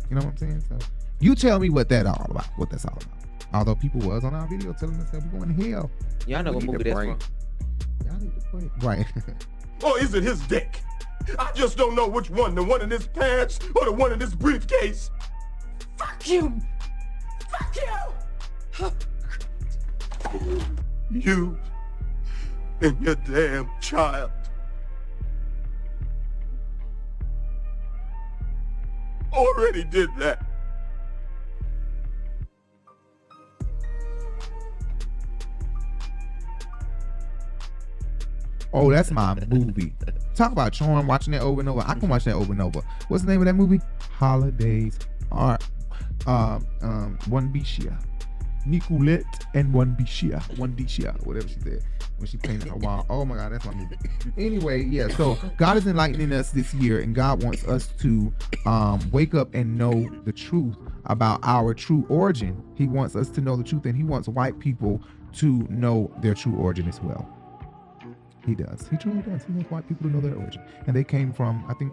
You know what I'm saying? So you tell me what that's all about. Although people was on our video telling us that we're going to hell. Y'all know what movie that's from. Y'all need to pray. Right. Or is it his dick? I just don't know which one, the one in his pants or the one in his briefcase. Fuck you! Fuck you! You and your damn child. Already did that. Oh, that's my movie. Talk about charm, watching that over and over. I can watch that over and over. What's the name of that movie? Holidays are One Bishia. Nicolette and One Bishia. Whatever she said. When she painted her wall. Oh my God, that's my movie. Anyway, yeah, so God is enlightening us this year, and God wants us to wake up and know the truth about our true origin. He wants us to know the truth, and he wants white people to know their true origin as well. He does. He truly does. He wants white people to know their origin. And they came from, I think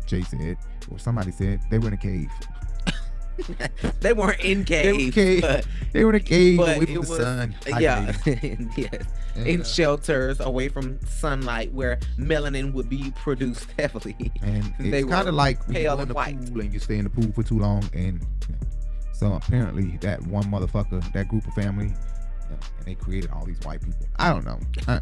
Jay said, or somebody said, they were in a cave. They weren't in cave. They were in a cave but away from the sun. Yeah. Yes. In shelters away from sunlight where melanin would be produced heavily. And it's kind of like when you pale go in and the white. pool and you stay in the pool for too long. And so apparently that one motherfucker, that group of family, and they created all these white people. I don't know.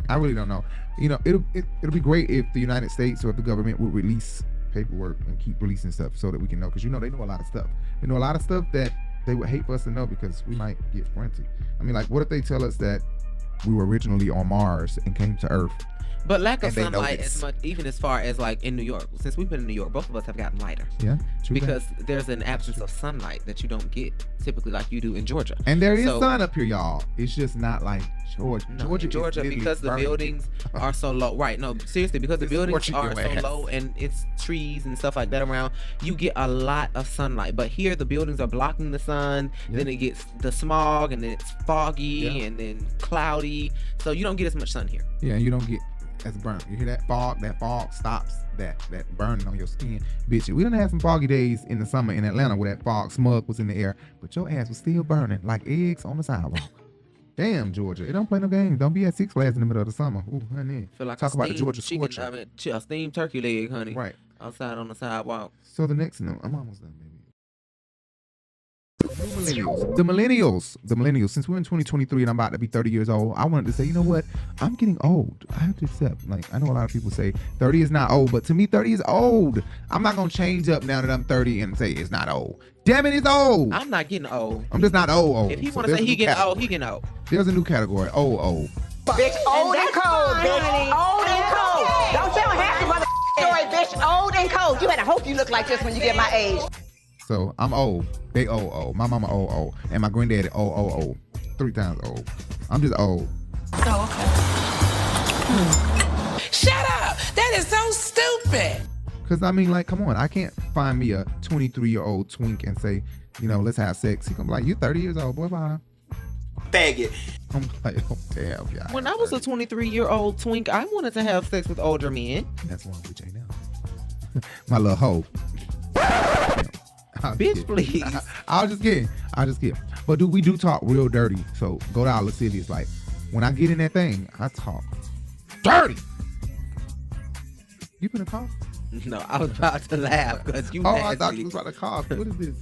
I really don't know. You know, it'll be great if the United States or if the government would release paperwork and keep releasing stuff so that we can know, because you know they know a lot of stuff. They know a lot of stuff that they would hate for us to know because we might get fronted. I mean, like, what if they tell us that we were originally on Mars and came to Earth? But lack of sunlight as much, even as far as like in New York. Since we've been in New York, both of us have gotten lighter. Yeah, true. Because there's an absence of sunlight that you don't get typically like you do in Georgia. And there is sun up here, y'all. It's just not like Georgia. No, Georgia because the buildings are so low. Right? No, seriously, because the buildings are so low and it's trees and stuff like that around. You get a lot of sunlight. But here the buildings are blocking the sun. Yeah. Then it gets the smog, and then it's foggy, and then cloudy. So you don't get as much sun here. Yeah, you don't get as burn. You hear that fog? That fog stops that burning on your skin. Bitch, we done had some foggy days in the summer in Atlanta where that fog smug was in the air, but your ass was still burning like eggs on the sidewalk. Damn, Georgia. It don't play no games. Don't be at Six Flags in the middle of the summer. Ooh, honey. Feel like talk about the Georgia scorcher. A steamed turkey leg, honey. Right. Outside on the sidewalk. So the next note, I'm almost done, baby. The millennials. Since we're in 2023 and I'm about to be 30 years old, I wanted to say, you know what? I'm getting old. I have to accept. Like, I know a lot of people say 30 is not old, but to me, 30 is old. I'm not gonna change up now that I'm 30 and say it's not old. Damn it, it's old. I'm not getting old. I'm just not old. If he want to say he getting old, he getting old. There's a new category. Old. Bitch, old and cold, bitch. Old and cold. Don't tell half the mother story, bitch. Old and cold. You better hope you look like this when you get my age. So I'm old. They old. My mama old. And my granddaddy old. 3 times old. I'm just old. Oh, okay. Shut up! That is so stupid. Cause I mean, like, come on. I can't find me a 23-year-old twink and say, you know, let's have sex. He gonna be like, you 30 years old, boy, bye. Faggot. I'm like, oh damn, yeah. When I was a 23-year-old twink, I wanted to have sex with older men. That's why I'm with Jay now. My little hoe. Bitch, please. I'll just kidding. But we do talk real dirty. So go to our lascivious. Like, when I get in that thing, I talk dirty. You finna cough? No, I was about to laugh because you. Oh, I thought you was about to cough. What is this?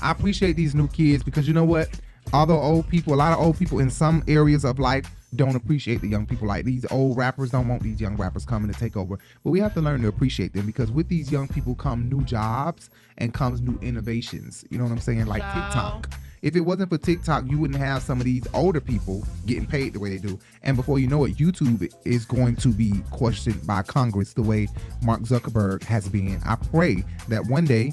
I appreciate these new kids because you know what? Although a lot of old people in some areas of life don't appreciate the young people. Like, these old rappers don't want these young rappers coming to take over. But we have to learn to appreciate them, because with these young people come new jobs and comes new innovations. You know what I'm saying? Like TikTok. If it wasn't for TikTok, you wouldn't have some of these older people getting paid the way they do. And before you know it, YouTube is going to be questioned by Congress the way Mark Zuckerberg has been. I pray that one day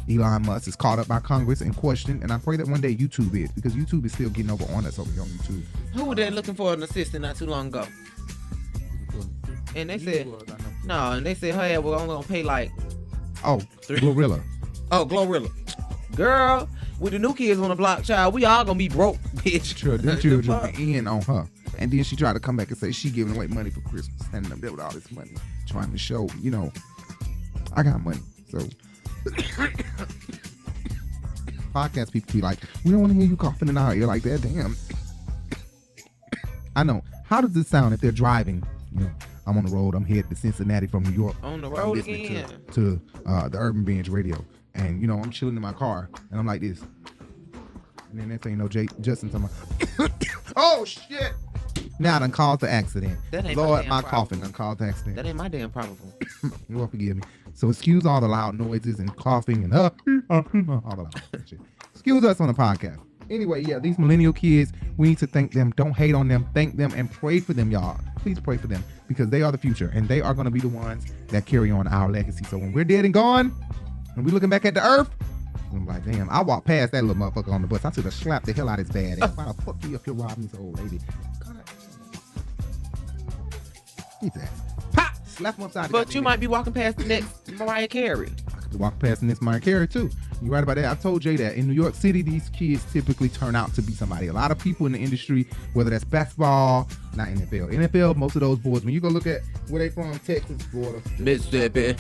Elon Musk is caught up by Congress and questioned, and I pray that one day YouTube is, because YouTube is still getting over on us over here on YouTube. Who were they looking for an assistant not too long ago? And they said, no, and they said, hey, we're only gonna pay like... Oh, Glorilla. Oh, Glorilla. Girl, with the new kids on the block, child, we all gonna be broke, bitch. Sure, them children went in on her. And then she tried to come back and say she giving away money for Christmas. Standing up there with all this money, trying to show, you know, I got money. So Podcast people be like, we don't want to hear you coughing in our ear like that. Damn. I know. How does this sound if they're driving? You know, I'm on the road. I'm headed to Cincinnati from New York. On the road again. To the Urban Binge Radio. And, you know, I'm chilling in my car. And I'm like this. And then that ain't no Justin talking about, oh, shit. Now I done caused the accident. That ain't Lord, my my coughing done caused the accident. That ain't my damn problem. Lord, forgive me. So excuse all the loud noises and coughing and all the loud shit. Excuse us on the podcast. Anyway, yeah, these millennial kids, we need to thank them. Don't hate on them. Thank them and pray for them, y'all. Please pray for them because they are the future and they are going to be the ones that carry on our legacy. So when we're dead and gone and we're looking back at the earth, I'm like, damn, I walked past that little motherfucker on the bus. I should have slapped the hell out of his bad ass. Why the fuck you up here robbing this old lady? Eat that. Pop! Slap him upside the But you might be walking past the next Mariah Carey. I could walk past the next Mariah Carey too. You're right about that. I told Jay that in New York City, these kids typically turn out to be somebody. A lot of people in the industry, whether that's basketball, not NFL. NFL, most of those boys, when you go look at where they from, Texas, Florida, Mississippi.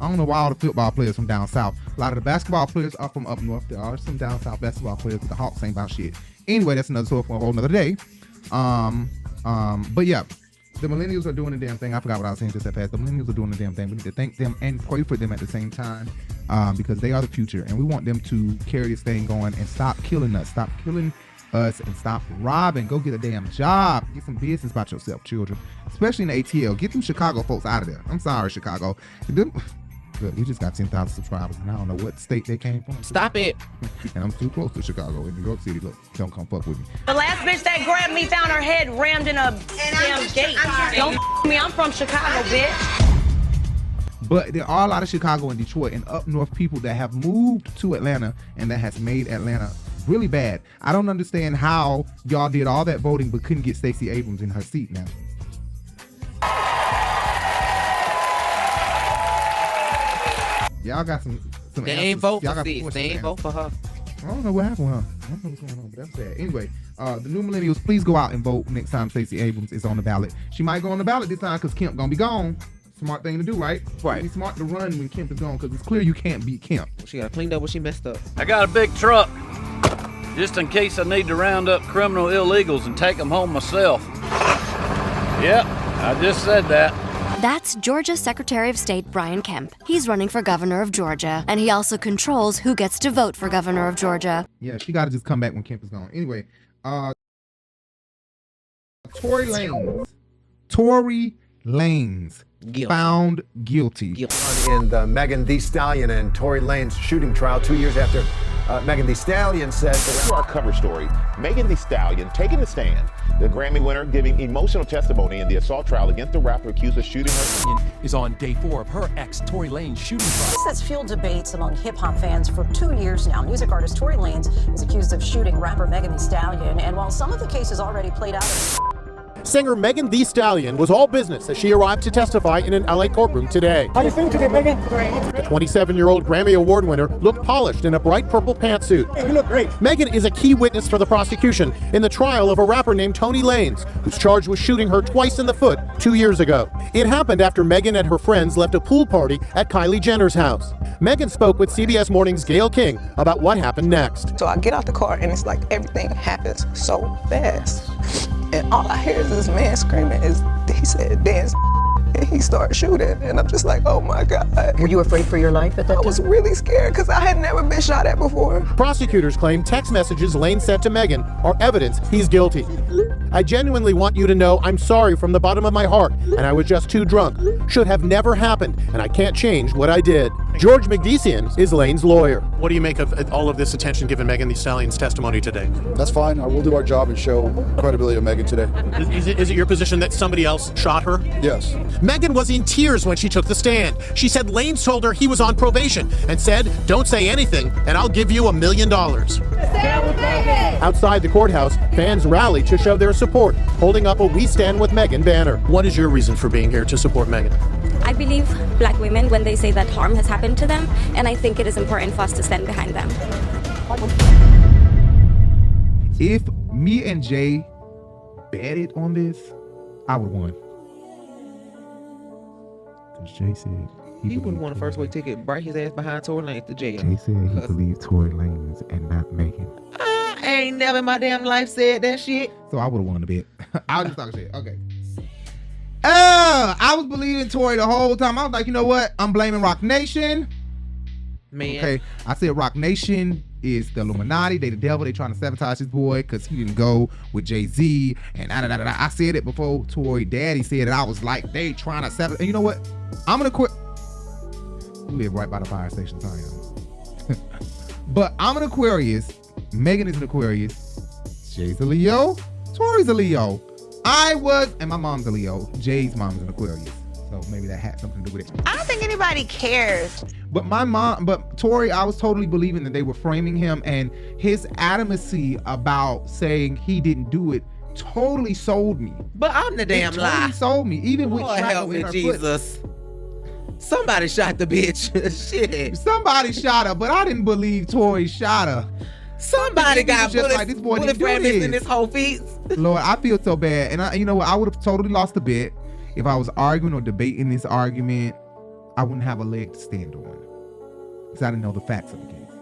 I don't know why all the football players from down south. A lot of the basketball players are from up north. There are some down south basketball players, but the Hawks ain't about shit. Anyway, that's another story for a whole nother day. But yeah, the millennials are doing the damn thing. I forgot what I was saying just that fast. The millennials are doing the damn thing. We need to thank them and pray for them at the same time because they are the future, and we want them to carry this thing going and stop killing us. Stop killing us and stop robbing. Go get a damn job. Get some business about yourself, children. Especially in the ATL. Get them Chicago folks out of there. I'm sorry, Chicago. Look, we just got 10,000 subscribers, and I don't know what state they came from. Stop it. And I'm too close to Chicago. In New York City, look, don't come fuck with me. The last bitch that grabbed me found her head rammed in a damn gate. Don't me, I'm from Chicago, bitch. But there are a lot of Chicago and Detroit and up north people that have moved to Atlanta, and that has made Atlanta really bad. I don't understand how y'all did all that voting but couldn't get Stacey Abrams in her seat now. Y'all got some they answers. ain't vote Y'all for got this. They ain't vote for her. I don't know what happened with her. I don't know what's going on, but that's sad. Anyway, the new millennials, please go out and vote next time Stacey Abrams is on the ballot. She might go on the ballot this time because Kemp gonna be gone. Smart thing to do, right? Right. It's smart to run when Kemp is gone because it's clear you can't beat Kemp. She got cleaned up when she messed up. I got a big truck just in case I need to round up criminal illegals and take them home myself. Yep, I just said that. That's Georgia's Secretary of State Brian Kemp. He's running for governor of Georgia, and he also controls who gets to vote for governor of Georgia. Yeah, she got to just come back when Kemp is gone. Anyway, Tory Lanez found guilty. In the Megan Thee Stallion and Tory Lanez shooting trial 2 years after Megan Thee Stallion said... To our cover story, Megan Thee Stallion taking a stand. The Grammy winner giving emotional testimony in the assault trial against the rapper accused of shooting her. Is on day 4 of her ex Tory Lanez shooting trial. This has fueled debates among hip-hop fans for 2 years now. Music artist Tory Lanez is accused of shooting rapper Megan Thee Stallion, and while some of the cases already played out... Singer Megan Thee Stallion was all business as she arrived to testify in an LA courtroom today. How do you feel today, Megan? Great. The 27-year-old Grammy Award winner looked polished in a bright purple pantsuit. Hey, you look great. Megan is a key witness for the prosecution in the trial of a rapper named Tory Lanez, who's charged with shooting her twice in the foot 2 years ago. It happened after Megan and her friends left a pool party at Kylie Jenner's house. Megan spoke with CBS Morning's Gayle King about what happened next. So I get out the car and it's like everything happens so fast. And all I hear is this man screaming, he said, dance, and he started shooting. And I'm just like, oh my God. Were you afraid for your life at that time? I was really scared because I had never been shot at before. Prosecutors claim text messages Lanez sent to Megan are evidence he's guilty. I genuinely want you to know I'm sorry from the bottom of my heart, and I was just too drunk. Should have never happened, and I can't change what I did. George McDeasian is Lanez's lawyer. What do you make of all of this attention given Megan Thee Stallion's testimony today? That's fine. I will do our job and show credibility of Megan today. Is it your position that somebody else shot her? Yes. Megan was in tears when she took the stand. She said Lanez told her he was on probation and said, don't say anything and I'll give you $1 million. Outside the courthouse, fans rallied to show their support, holding up a We Stand With Megan banner. What is your reason for being here to support Megan? I believe Black women when they say that harm has happened to them, and I think it is important for us to stand behind them. If me and Jay betted on this, I would have won. Because Jay said He wouldn't want a first way ticket, break his ass behind Tory Lanez to jail. Jay said he believed Tory Lanez and not Megan. I ain't never in my damn life said that shit. So I would have won a bit. I was just talking shit. Okay. I was believing Tory the whole time. I was like, you know what? I'm blaming Rock Nation. Man. Okay. I said Rock Nation is the Illuminati. They the devil. They trying to sabotage his boy because he didn't go with Jay-Z. And I said it before Tory daddy said it. I was like, they trying to sabotage. And you know what? I'm going to quit. We live right by the fire station, Sanya. But I'm an Aquarius. Megan is an Aquarius. Jay's a Leo. Tory's a Leo. And my mom's a Leo. Jay's mom's an Aquarius. So maybe that had something to do with it. I don't think anybody cares. But Tory, I was totally believing that they were framing him, and his adamancy about saying he didn't do it totally sold me. But I'm the damn lie. Totally sold me. Even with help me, Jesus. Somebody shot the bitch. Shit. Somebody shot her, but I didn't believe Tory shot her. Somebody got bullets, like, this boy bullet fragments in his whole feet. Lord, I feel so bad. And you know what? I would have totally lost a bet. If I was arguing or debating this argument, I wouldn't have a leg to stand on. Because I didn't know the facts of the case.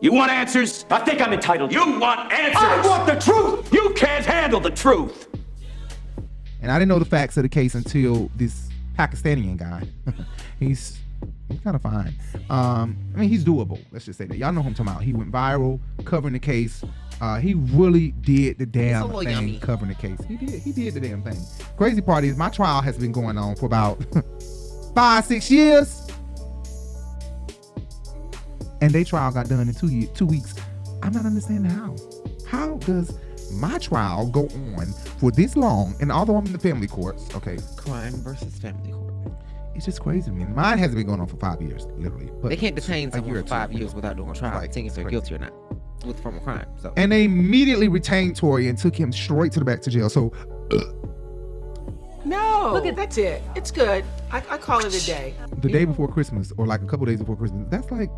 You want answers? I think I'm entitled. You want answers? I want the truth! You can't handle the truth! And I didn't know the facts of the case until this Pakistani guy. He's kind of fine. I mean, he's doable. Let's just say that. Y'all know who I'm talking about. He went viral covering the case. He really did the damn thing covering the case. He did the damn thing. Crazy part is my trial has been going on for about 5-6 years. And they trial got done in 2 weeks. I'm not understanding how. How does my trial go on for this long? And although I'm in the family courts, okay. Crime versus family court. It's just crazy to me. Mine hasn't been going on for 5 years, literally. But they can't detain someone for 5 years without doing a trial, thinking if they're guilty or not from a crime. So. And they immediately retained Tory and took him straight to the back to jail. So. No, look at that's it. It's good. I call it a day. The day before Christmas, or like a couple days before Christmas, that's like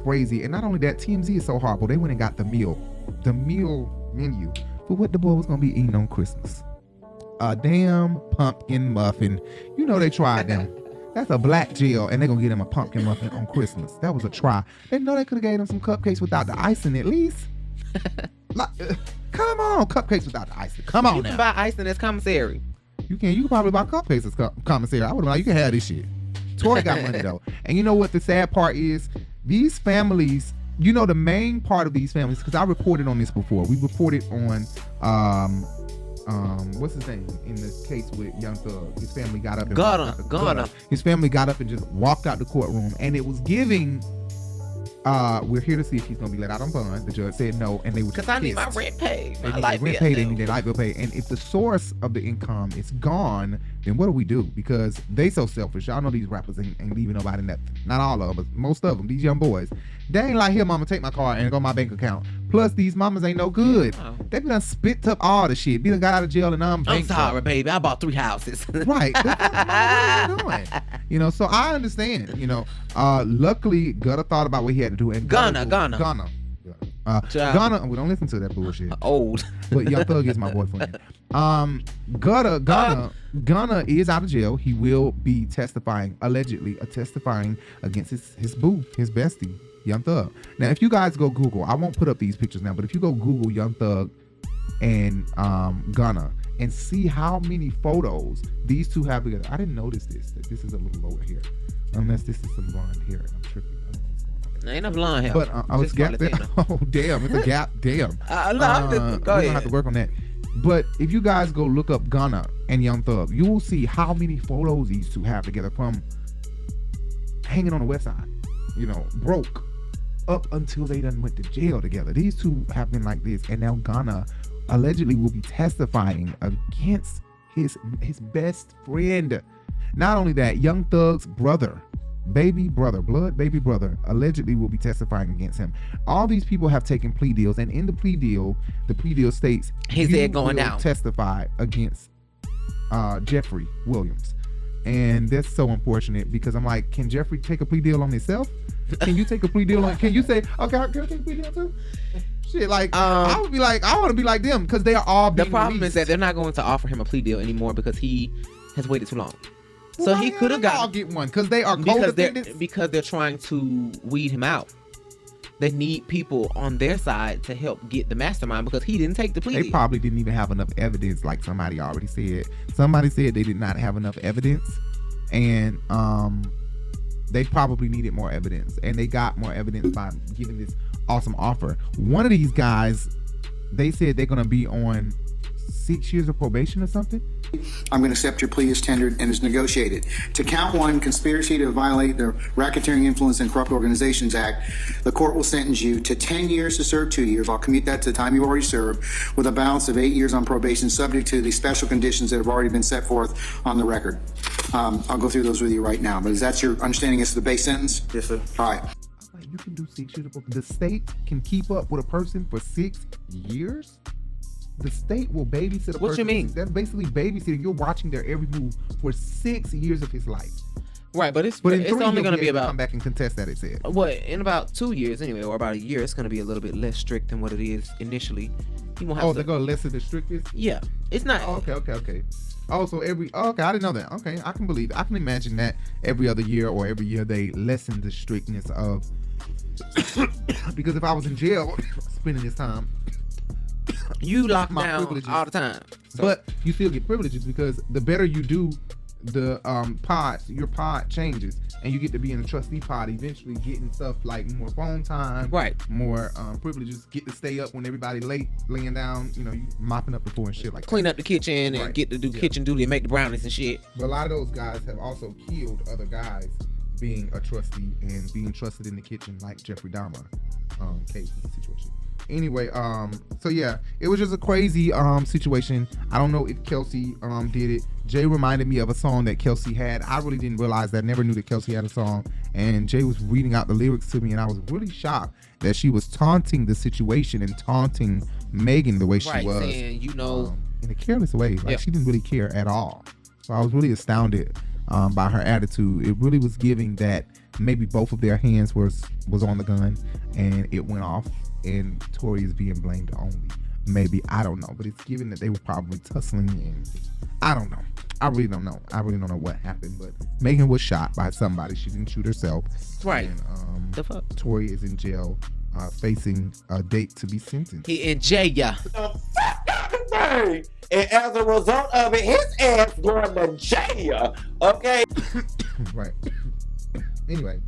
crazy. And not only that, TMZ is so horrible. They went and got the meal menu for what the boy was gonna be eating on Christmas. A damn pumpkin muffin. You know they tried them. That's a black jail, and they're gonna get him a pumpkin muffin on Christmas. That was a try. They know they could have gave him some cupcakes without the icing at least. Come on, cupcakes without the icing. Come on now. You can buy icing as commissary. You can probably buy cupcakes as commissary. I would have been like, you can have this shit. Tory got money though. And you know what the sad part is? These families, you know the main part of these families, because I reported on this before. We reported on what's his name in the case with Young Thug. His family got up and Gunna. His family got up and just walked out the courtroom, and it was giving we're here to see if he's gonna be let out on bond. The judge said no, and they were because I need my rent paid. They need their rent paid, they need their light bill paid. And if the source of the income is gone, then what do we do? Because they so selfish. Y'all know these rappers ain't leaving nobody nothing. Not all of them, but most of them, these young boys. They ain't like, here, mama, take my car and go my bank account. Plus, these mamas ain't no good. Oh. They done spit up all the shit. Be done got out of jail and I'm sorry, baby. I bought 3 houses. Right. That's what doing. You know, so I understand. You know, luckily, Gunna thought about what he had to do. And Gunna. Gunna, we don't listen to that bullshit. Old. But Young Thug is my boyfriend. Gunna is out of jail. He will be allegedly testifying against his boo, his bestie, Young Thug. Now, if you guys go Google, I won't put up these pictures now, but if you go Google Young Thug and Gunna and see how many photos these two have together. I didn't notice this. That this is a little lower here. Unless this is some blonde hair. I'm tripping. I don't know what's going on. Ain't no blonde hair. But I was gap there. Oh, damn. It's a gap. Damn. We're going to have to work on that. But if you guys go look up Gunna and Young Thug, you will see how many photos these two have together from hanging on the west side, you know, broke, up until they done went to jail together. These two have been like this, and now Gunna allegedly will be testifying against his best friend. Not only that, Young Thug's blood baby brother, allegedly will be testifying against him. All these people have taken plea deals, and in the plea deal states he's there going down. Testify against Jeffrey Williams. And that's so unfortunate because I'm like, can Jeffrey take a plea deal on himself? Can you take a plea deal on? Can you say, okay, can I take a plea deal too? Shit, like I would be like, I want to be like them because they are all. The problem is that they're not going to offer him a plea deal anymore because he has waited too long. So he could have got. I'll get one because they are because they're trying to weed him out. They need people on their side to help get the mastermind because he didn't take the plea. They probably didn't even have enough evidence, like somebody already said. Somebody said they did not have enough evidence, and they probably needed more evidence, and they got more evidence by giving this awesome offer. One of these guys, they said they're gonna be on 6 years of probation or something. I'm going to accept your plea as tendered and as negotiated. To count one, conspiracy to violate the Racketeering Influence and Corrupt Organizations Act, the court will sentence you to 10 years to serve 2 years. I'll commute that to the time you've already served with a balance of 8 years on probation, subject to the special conditions that have already been set forth on the record. I'll go through those with you right now, but is that your understanding as to the base sentence? Yes, sir. All right. You can do 6 years. The state can keep up with a person for 6 years? The state will babysit a person. What you mean? That's basically babysitting. You're watching their every move for 6 years of his life. Right, but it's in 3 only going to be about come back and contest that. It said. In about 2 years anyway, or about a year, it's going to be a little bit less strict than what it is initially. He won't have they're going to lessen the strictest. Yeah, it's not. Oh, okay. Oh, so I didn't know that. Okay, I can believe it. I can imagine that every other year or every year they lessen the strictness of. Because if I was in jail spending this time. You lock down all the time, but you still get privileges because the better you do, the your pod changes, and you get to be in the trustee pod. Eventually, getting stuff like more phone time, right? More privileges. Get to stay up when everybody laying down. You know, you mopping up the floor and shit like clean that. up the kitchen and get to do kitchen duty and make the brownies and shit. But a lot of those guys have also killed other guys being a trustee and being trusted in the kitchen, like Jeffrey Dahmer case situation. Anyway, so yeah, it was just a crazy situation. I don't know if Kelsey did it. Jay reminded me of a song that Kelsey had. I really didn't realize that. Never knew that Kelsey had a song. And Jay was reading out the lyrics to me, and I was really shocked that she was taunting the situation and taunting Megan the way she was. Saying, in a careless way. Like she didn't really care at all. So I was really astounded by her attitude. It really was giving that maybe both of their hands was on the gun and it went off. And Tory is being blamed only. Maybe, I don't know. But it's given that they were probably tussling and I don't know. I really don't know. I really don't know what happened. But Megan was shot by somebody. She didn't shoot herself. Right. And the fuck? Tory is in jail facing a date to be sentenced. He in jail, yeah. And as a result of it, his ass going to jail. Okay? Right. Anyway.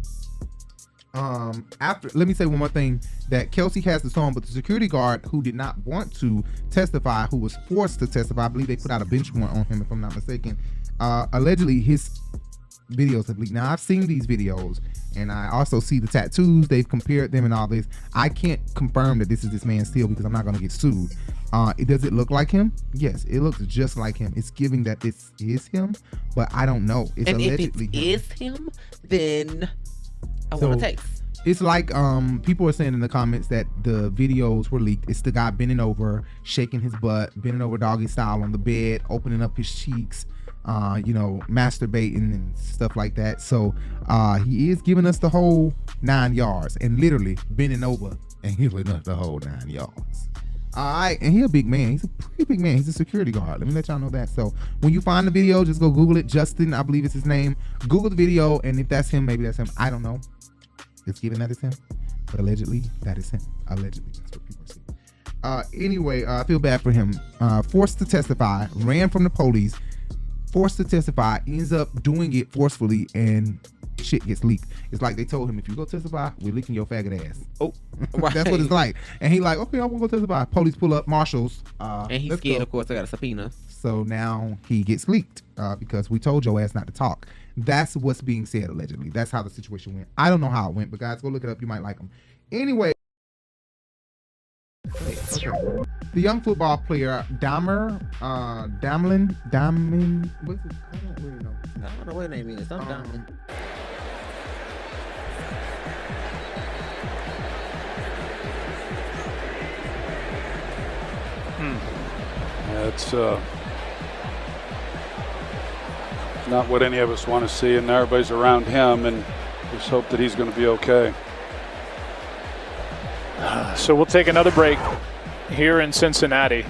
Let me say one more thing, that Kelsey has the song, but the security guard who did not want to testify, who was forced to testify, I believe they put out a bench warrant on him if I'm not mistaken, allegedly his videos have leaked. Now I've seen these videos and I also see the tattoos, they've compared them and all this. I can't confirm that this is this man still because I'm not going to get sued. Does it look like him? Yes, it looks just like him. It's giving that this is him, but I don't know. It's and allegedly if it is him, then I want to taste. It's like people are saying in the comments that the videos were leaked. It's the guy bending over, shaking his butt, bending over doggy style on the bed, opening up his cheeks, masturbating and stuff like that. So he is giving us the whole 9 yards and literally bending over and giving us the whole 9 yards. All right, and he's a big man. He's a pretty big man. He's a security guard. Let me let y'all know that. So when you find the video, just go Google it. Justin, I believe is his name. Google the video, and if that's him, maybe that's him. I don't know. It's given that is him, but allegedly that is him. Allegedly, that's what people are saying. Anyway, I feel bad for him. Forced to testify, ran from the police, forced to testify, ends up doing it forcefully, and shit gets leaked. It's like they told him, if you go testify, we're leaking your faggot ass. Oh, right. That's what it's like. And he like, okay, I want to go testify. Police pull up, marshals. And he's scared, of course. I got a subpoena. So now he gets leaked because we told your ass not to talk. That's what's being said allegedly. That's how the situation went. I don't know how it went, but guys, go look it up. You might like him. Anyway, okay. The young football player Damlin, what's it? I don't really know. I don't know what his name is. I'm Damlin. It's not what any of us want to see, and everybody's around him, and just hope that he's going to be okay. So we'll take another break here in Cincinnati.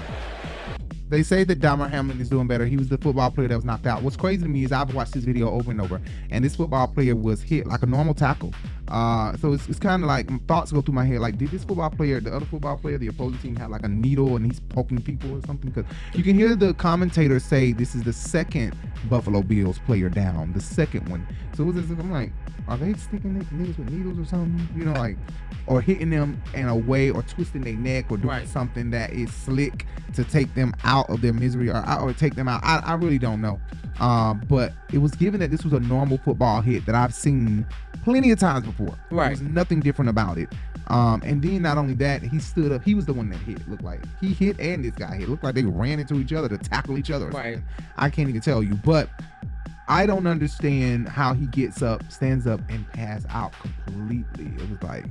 They say that Damar Hamlin is doing better. He was the football player that was knocked out. What's crazy to me is I've watched this video over and over, and this football player was hit like a normal tackle. So it's kind of like thoughts go through my head. Like, did this football player, the other football player, the opposing team, have like a needle and he's poking people or something? Because you can hear the commentators say this is the second Buffalo Bills player down, the second one. So it was as if I'm like, are they sticking niggas with needles or something? You know, like, or hitting them in a way, or twisting their neck, or doing something that is slick to take them out of their misery, or take them out. I really don't know. But it was given that this was a normal football hit that I've seen plenty of times before. There was nothing different about it. And then not only that, he stood up. He was the one that hit. Looked like he hit, and this guy hit. Looked like they ran into each other to tackle each other. Right. I can't even tell you, but I don't understand how he gets up, stands up, and passes out completely. It was like,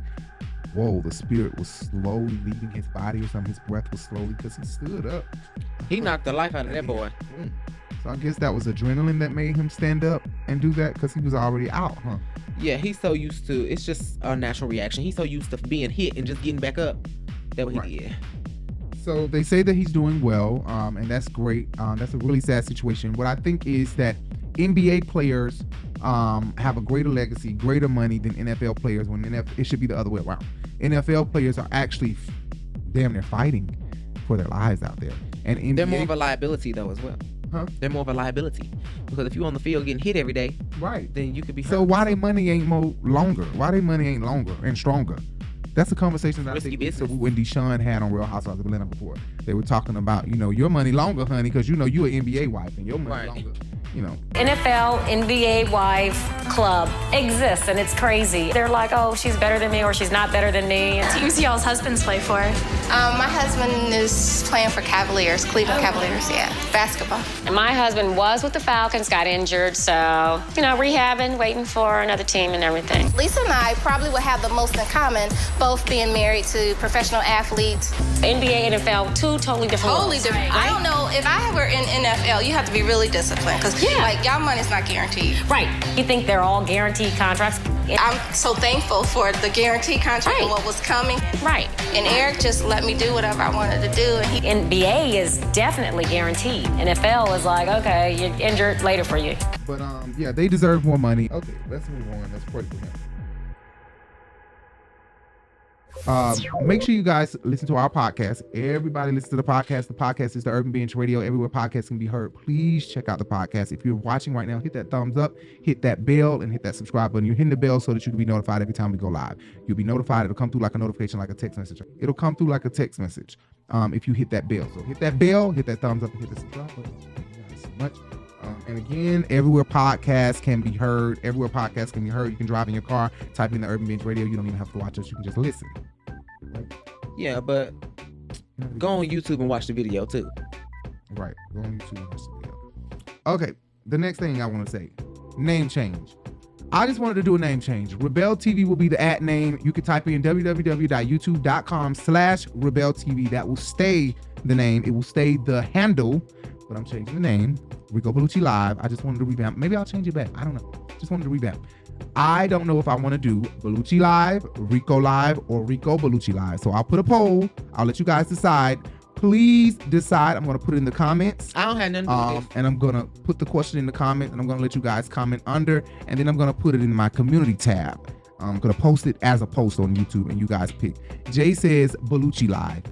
whoa, the spirit was slowly leaving his body or something. His breath was slowly, because he stood up. He knocked the life out of that boy. So I guess that was adrenaline that made him stand up and do that, because he was already out, huh? Yeah, he's so used to, it's just a natural reaction. He's so used to being hit and just getting back up. That's what he did. So they say that he's doing well, and that's great. That's a really sad situation. What I think is that NBA players have a greater legacy, greater money than NFL players, when it should be the other way around. NFL players are actually damn near fighting for their lives out there. And NBA, they're more of a liability though as well. Huh? They're more of a liability, because if you're on the field getting hit every day, then you could be hurt. So why their money ain't longer? Why their money ain't longer and stronger? That's a conversation that I think Wendy Sean had on Real Housewives of Atlanta before. They were talking about, your money longer, honey, because you an NBA wife, and your money longer. NFL, NBA wife club exists, and it's crazy. They're like, oh, she's better than me, or she's not better than me. Teams y'all's husbands play for? My husband is playing for Cavaliers, Cleveland Cavaliers, basketball. And my husband was with the Falcons, got injured, so, rehabbing, waiting for another team and everything. Lisa and I probably would have the most in common, both being married to professional athletes. NBA, NFL, two totally different Totally worlds. different. I don't know, if I were in NFL, you have to be really disciplined, because y'all money's not guaranteed. Right. You think they're all guaranteed contracts? I'm so thankful for the guaranteed contract and what was coming. Right. And Eric just let me do whatever I wanted to do. And NBA is definitely guaranteed. NFL is like, okay, you're injured, later for you. But yeah, they deserve more money. Okay, let's move on. Let's pray for him. Make sure you guys listen to our podcast. Everybody listen to the podcast. The podcast is the Urban Bench Radio. Everywhere podcasts can be heard. Please check out the podcast. If you're watching right now, hit that thumbs up, hit that bell, and hit that subscribe button. You're hitting the bell so that you can be notified every time we go live. You'll be notified. It'll come through like a notification, like a text message. It'll come through like a text message if you hit that bell. So hit that bell, hit that thumbs up, and hit the subscribe button. Thank you guys so much. And again, everywhere podcasts can be heard. Everywhere podcasts can be heard. You can drive in your car, type in the Urban Bench Radio. You don't even have to watch us. You can just listen. Yeah, but go on YouTube and watch the video too. Right. Go on YouTube and watch the video. Okay. The next thing I want to say, name change. I just wanted to do a name change. Rebel TV will be the @ name. You can type in www.youtube.com/Rebel TV. That will stay the name. It will stay the handle, but I'm changing the name. Rico Bellucci Live. I just wanted to revamp. Maybe I'll change it back. I don't know. Just wanted to revamp. I don't know if I want to do Bellucci Live, Rico Live, or Rico Bellucci Live. So I'll put a poll. I'll let you guys decide. Please decide. I'm going to put it in the comments. I don't have nothing to do with this. And I'm going to put the question in the comment, and I'm going to let you guys comment under, and then I'm going to put it in my community tab. I'm going to post it as a post on YouTube, and you guys pick. Jay says Bellucci Live.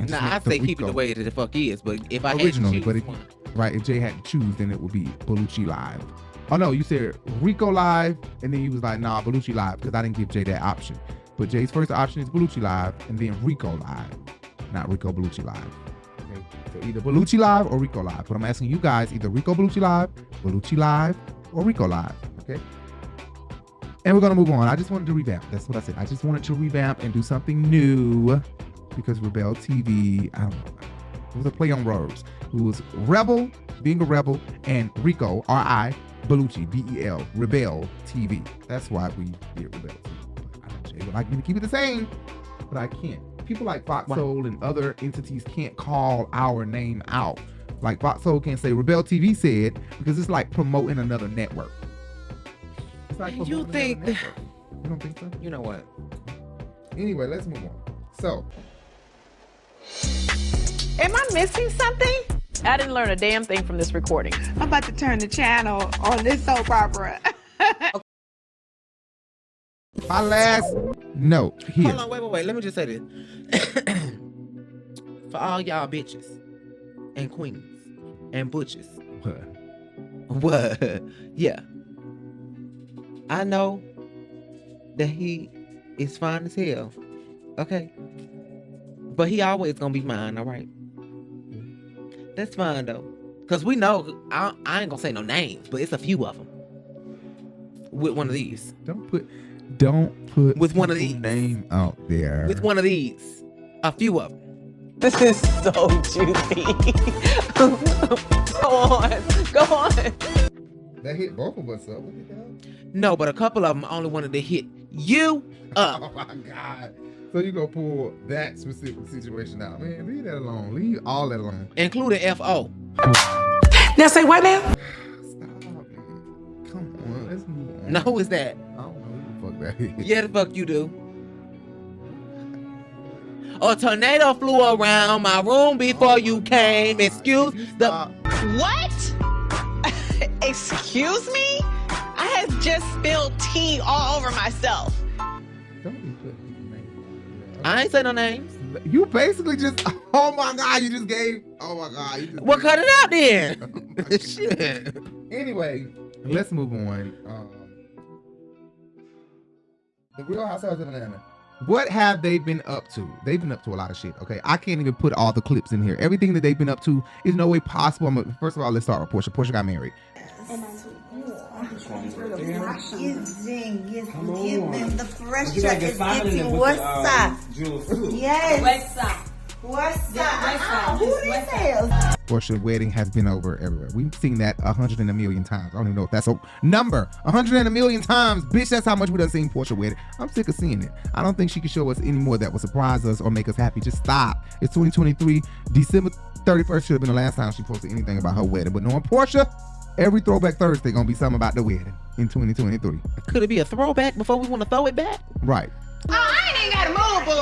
Nah, I say keep it the way that the fuck is, but if I originally, had to choose but if Jay had to choose, then it would be Bellucci Live. Oh no, you said Rico Live, and then you was like, nah, Bellucci Live, because I didn't give Jay that option. But Jay's first option is Bellucci Live, and then Rico Live, not Rico Bellucci Live. Okay, so either Bellucci Live or Rico Live. But I'm asking you guys, either Rico Bellucci Live, or Rico Live. Okay. And we're gonna move on. I just wanted to revamp. That's what I said. I just wanted to revamp and do something new, because Rebel TV, I don't know. It was a play on words. It was Rebel, being a rebel, and Rico, R.I., Bellucci, B-E-L, Rebel TV. That's why we did Rebel TV. I know Jay would like me to keep it the same, but I can't. People like Fox Soul and other entities can't call our name out. Like Fox Soul can't say Rebel TV said, because it's like promoting another network. It's like you think? You don't think so? You know what? Anyway, let's move on. So, Am I missing something? I didn't learn a damn thing from this recording. I'm about to turn the channel on this soap opera. My last note here. Hold on, wait. Let me just say this. For all y'all bitches and queens and butches. What? Yeah. I know that he is fine as hell. Okay? But he always gonna be mine, all right? That's fine though. Cause we know, I ain't gonna say no names, but it's a few of them. With one of these. Don't put with one of these name out there. With one of these. A few of them. This is so juicy. Go on. That hit both of us up. What the hell? No, but a couple of them only wanted to hit you up. Oh my God. So you gonna pull that specific situation out. Man, leave that alone. Leave all that alone. Including F.O. Now say what now? Stop, man. Come on, let's move on. Now who is that? I don't know who the fuck that is. Yeah, the fuck you do. A tornado flew around my room before you came. Excuse the... What? Excuse me? I have just spilled tea all over myself. Don't be putting names. I ain't say no names. You basically just... Oh my God, you just gave... Oh my God. You just well, cut it out then. Shit. Anyway, let's move on. The Real Housewives of Atlanta. What have they been up to? They've been up to a lot of shit, okay? I can't even put all the clips in here. Everything that they've been up to is no way possible. First of all, let's start with Porsha. Porsha got married. The pressure is getting worse. Yes. What's up? Who this is? Porsha's wedding has been over everywhere. We've seen that 100 and a million times. I don't even know if that's a number. 100 and a million times. Bitch, that's how much we done seen Porsha wedding. I'm sick of seeing it. I don't think she can show us any more that will surprise us or make us happy. Just stop. It's 2023. December 31st should have been the last time she posted anything about her wedding. But knowing Porsha, every Throwback Thursday gonna be something about the wedding in 2023. Could it be a throwback before we want to throw it back? Right. Oh, I ain't even got to move, boo.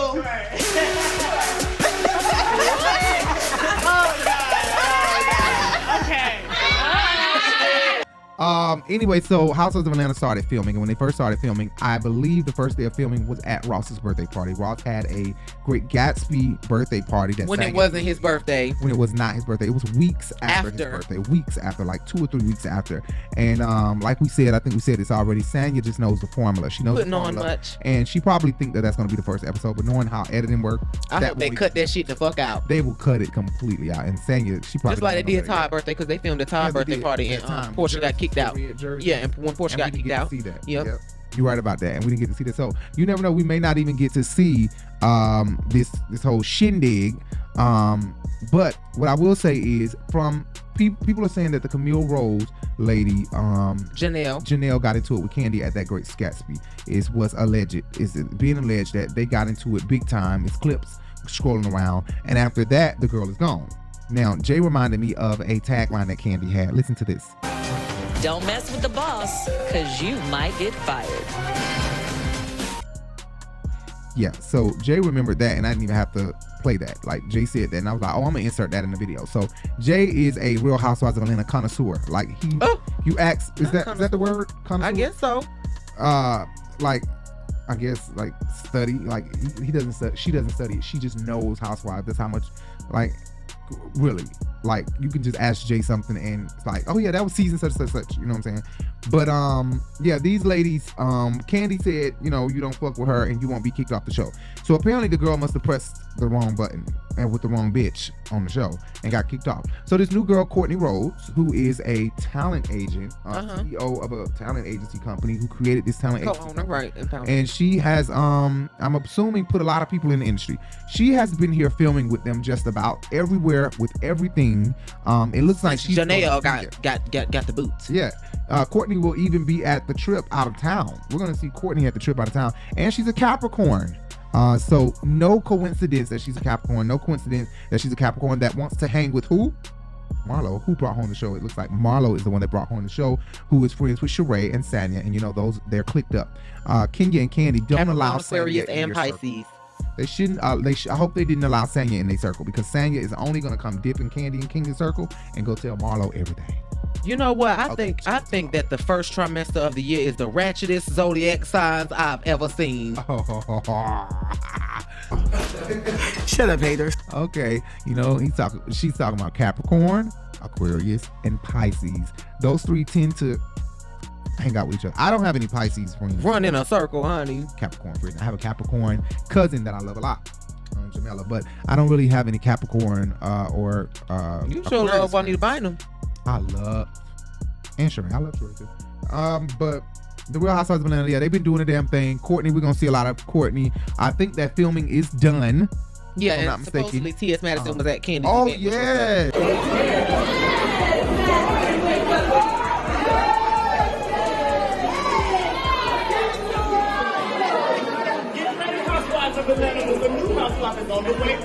Anyway, so Housewives of Atlanta started filming, and when they first started filming, I believe the first day of filming was at Ross's birthday party. Ross had a Great Gatsby birthday party that when it wasn't his birthday. When it was not his birthday. It was weeks after his birthday. Weeks after, like 2 or 3 weeks after. And like we said, I think we said this already, Sanya just knows the formula. She knows putting the formula. On much. And she probably think that that's going to be the first episode, but knowing how editing works, I hope they cut that shit the fuck out. They will cut it completely out. And Sanya, she probably just like they did Todd's birthday, because they filmed the Todd birthday party and Porsha got kicked out. Yeah, and when Porsha got kicked out. See that. Yep. You're right about that, and we didn't get to see that. So you never know. We may not even get to see this whole shindig. But what I will say is, from people are saying that the Camille Rose lady, Janelle got into it with Candy at that Great Gatsby. It's being alleged that they got into it big time. It's clips scrolling around, and after that, the girl is gone. Now, Jay reminded me of a tagline that Candy had. Listen to this. Don't mess with the boss, because you might get fired. Yeah, so Jay remembered that, and I didn't even have to play that. Like, Jay said that, and I was like, oh, I'm going to insert that in the video. So, Jay is a Real Housewives of Atlanta connoisseur. Like, you ask, is that the word? Connoisseur? I guess so. Like, I guess, like, study. Like, he doesn't study. She doesn't study it. She just knows Housewives. That's how much, like, really, like, you can just ask Jay something and it's like, oh yeah, that was season such you know what I'm saying? But yeah, these ladies, Candy said, you know, you don't fuck with her and you won't be kicked off the show. So apparently the girl must have pressed the wrong button and with the wrong bitch on the show and got kicked off. So this new girl, Courtney Rhodes, who is a talent agent, CEO of a talent agency company who created this talent agency, right? And she has, I'm assuming, put a lot of people in the industry. She has been here filming with them just about everywhere with everything. It looks like she's Janelle got the boots. Yeah. Courtney will even be at the trip out of town. We're gonna see Courtney at the trip out of town, and she's a Capricorn. So no coincidence that she's a Capricorn. No coincidence that she's a Capricorn that wants to hang with who? Marlo, who brought home the show. It looks like Marlo is the one that brought home the show, who is friends with Sheree and Sanya, and you know those they're clicked up. Kenya and Candy don't allow Aquarius and Pisces. They shouldn't. I hope they didn't allow Sanya in their circle, because Sanya is only gonna come dipping candy in King's circle and go tell Marlo everything. You know what? I think that the first trimester of the year is the ratchetest zodiac signs I've ever seen. Shut up, haters. Okay, you know she's talking about Capricorn, Aquarius, and Pisces. Those three tend to hang out with each other. I don't have any Pisces friends. Run in a circle, honey. Capricorn friends. I have a Capricorn cousin that I love a lot, Jamela, but I don't really have any Capricorn or you sure love Juanita Bynum. I love Sheree. I love Sheree too. But the Real Housewives of Atlanta, they've been doing a damn thing. Courtney, we're gonna see a lot of Courtney. I think that filming is done. Yeah, if I'm not mistaken. Supposedly T.S. Madison was at Candy's Oh event, yeah. The new housewife is on the way.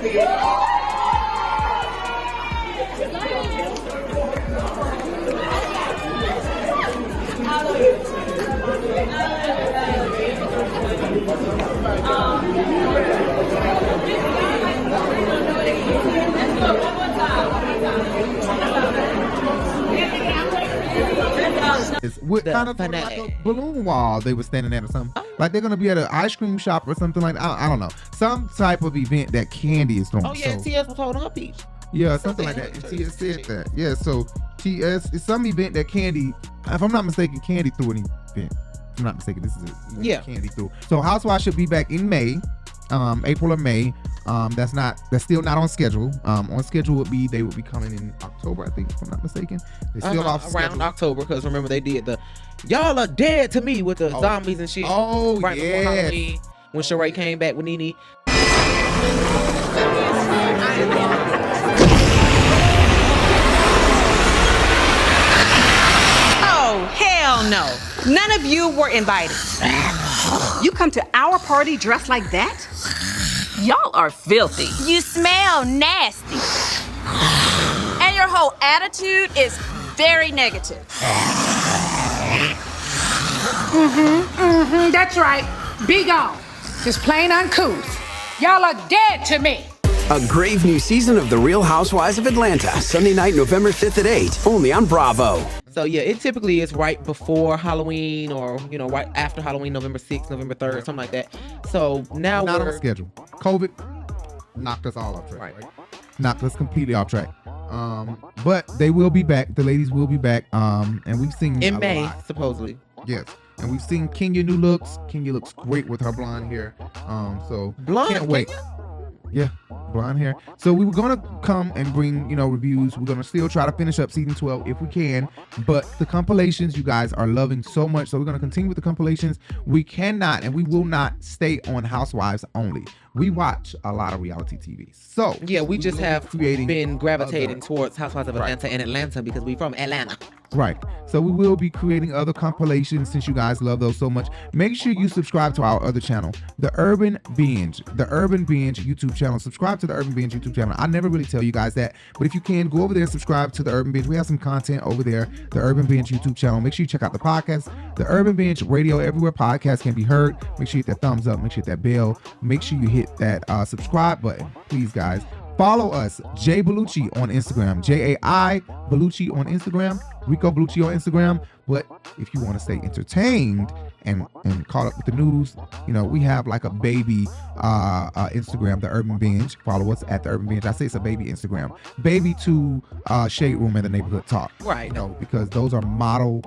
With kind of like a balloon wall they were standing at or something. Like they're gonna be at an ice cream shop or something like that. I don't know. Some type of event that Candy is throwing. Oh yeah, T.S. was holding her peach. Yeah, something like that. T.S. said that. Yeah, so T.S. is some event that Candy, if I'm not mistaken, Candy threw an event. If I'm not mistaken, this is an event Candy threw. So Housewives should be back in May, April or May. That's still not on schedule. On schedule they would be coming in October, I think, if I'm not mistaken. They're still off around schedule. October, because remember they did the "Y'all are dead to me" with the zombies and shit. Oh right before Halloween, when Sheree came back with Nene. Oh, hell no. None of you were invited. You come to our party dressed like that? Y'all are filthy. You smell nasty. And your whole attitude is very negative. That's right. Be gone. Just plain uncouth. Y'all are dead to me. A brave new season of The Real Housewives of Atlanta, Sunday night, November 5th at 8, only on Bravo. So yeah, it typically is right before Halloween, or right after Halloween, November 6th, November 3rd, something like that. So now not we're on schedule. COVID knocked us all off track. Right? Knocked us completely off track. But they will be back. The ladies will be back. And we've seen in May, supposedly. Yes. And we've seen Kenya new looks. Kenya looks great with her blonde hair. So blonde, can't wait. Yeah, blonde hair. So we were gonna come and bring, reviews. We're gonna still try to finish up season 12 if we can. But the compilations you guys are loving so much, so we're gonna continue with the compilations. We cannot and we will not stay on Housewives only. We watch a lot of reality TV. So yeah, we just have been gravitating towards Housewives of Atlanta and Atlanta because we're from Atlanta. Right. So we will be creating other compilations since you guys love those so much. Make sure you subscribe to our other channel, The Urban Binge YouTube channel. Subscribe to The Urban Binge YouTube channel. I never really tell you guys that, but if you can, go over there and subscribe to The Urban Binge. We have some content over there, The Urban Binge YouTube channel. Make sure you check out the podcast, The Urban Binge Radio, everywhere podcasts can be heard. Make sure you hit that thumbs up. Make sure you hit that bell. Make sure you hit that subscribe button, please, guys. Follow us, Jay Bellucci on Instagram, Jai Bellucci on Instagram, Rico Bellucci on Instagram. But if you want to stay entertained and caught up with the news, we have like a baby Instagram, The Urban Binge. Follow us at The Urban Binge. I say it's a baby Instagram, baby to Shade Room and the Neighborhood Talk. Right. Because those are model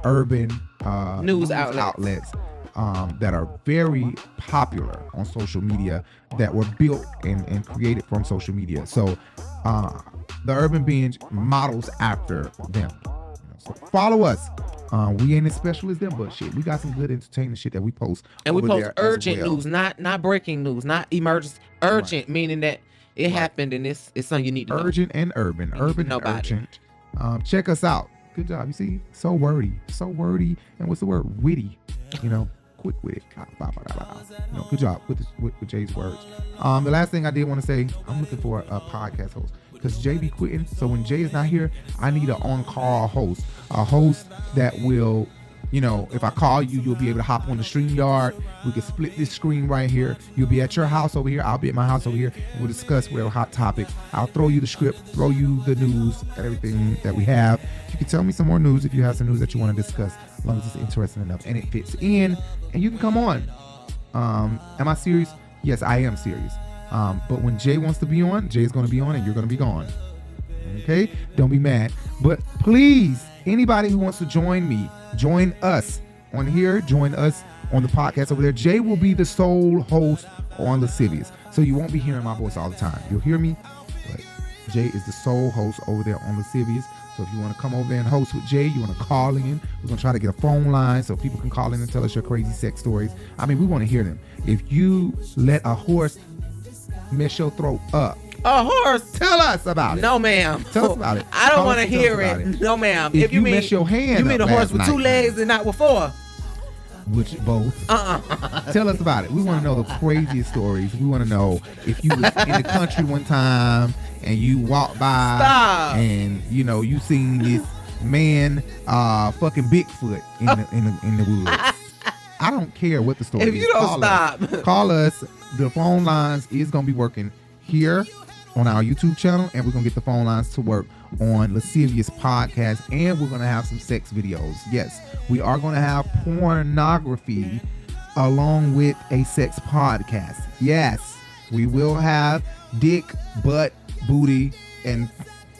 urban news outlets. That are very popular on social media, that were built and created from social media. So the Urban Binge models after them. So follow us. We ain't as special as them, but shit, we got some good entertaining shit that we post. And we post urgent news, not breaking news, not emergency. Urgent, meaning that it happened and it's something you need to know. Urgent and urban. Urban and urgent. Check us out. Good job. You see, so wordy. And what's the word? Witty. Quick with it. Good job with Jay's words. The last thing I did want to say, I'm looking for a podcast host because Jay be quitting. So when Jay is not here, I need an on-call host, a host that will You know, if I call you, you'll be able to hop on the StreamYard. We can split this screen right here. You'll be at your house over here. I'll be at my house over here. And we'll discuss whatever hot topic. I'll throw you the script, throw you the news, and everything that we have. You can tell me some more news if you have some news that you want to discuss, as long as it's interesting enough and it fits in. And you can come on. Am I serious? Yes, I am serious. But when Jay wants to be on, Jay's going to be on and you're going to be gone. Okay? Don't be mad. But please, anybody who wants to join me, join us on here, join us on the podcast over there. Jay will be the sole host on Lascivious. So you won't be hearing my voice all the time. You'll hear me, but Jay is the sole host over there on Lascivious. So if you want to come over there and host with Jay, you want to call in. We're going to try to get a phone line so people can call in and tell us your crazy sex stories. I mean, we want to hear them. If you let a horse mess your throat up, a horse? Tell us about it. No, ma'am. Tell us about it. I don't want to hear it. No, ma'am. If you mess your hand you mean a horse with 2 legs and not with 4? Which both. Tell us about it. We want to know the craziest stories. We want to know if you was in the country one time and you walked by and you seen this man fucking Bigfoot in the woods. I don't care what the story is. If you don't stop. Call us. The phone lines is gonna be working here on our YouTube channel, and we're gonna get the phone lines to work on Lascivious Podcast, and we're gonna have some sex videos. Yes, we are gonna have pornography along with a sex podcast. Yes, we will have dick, butt, booty, and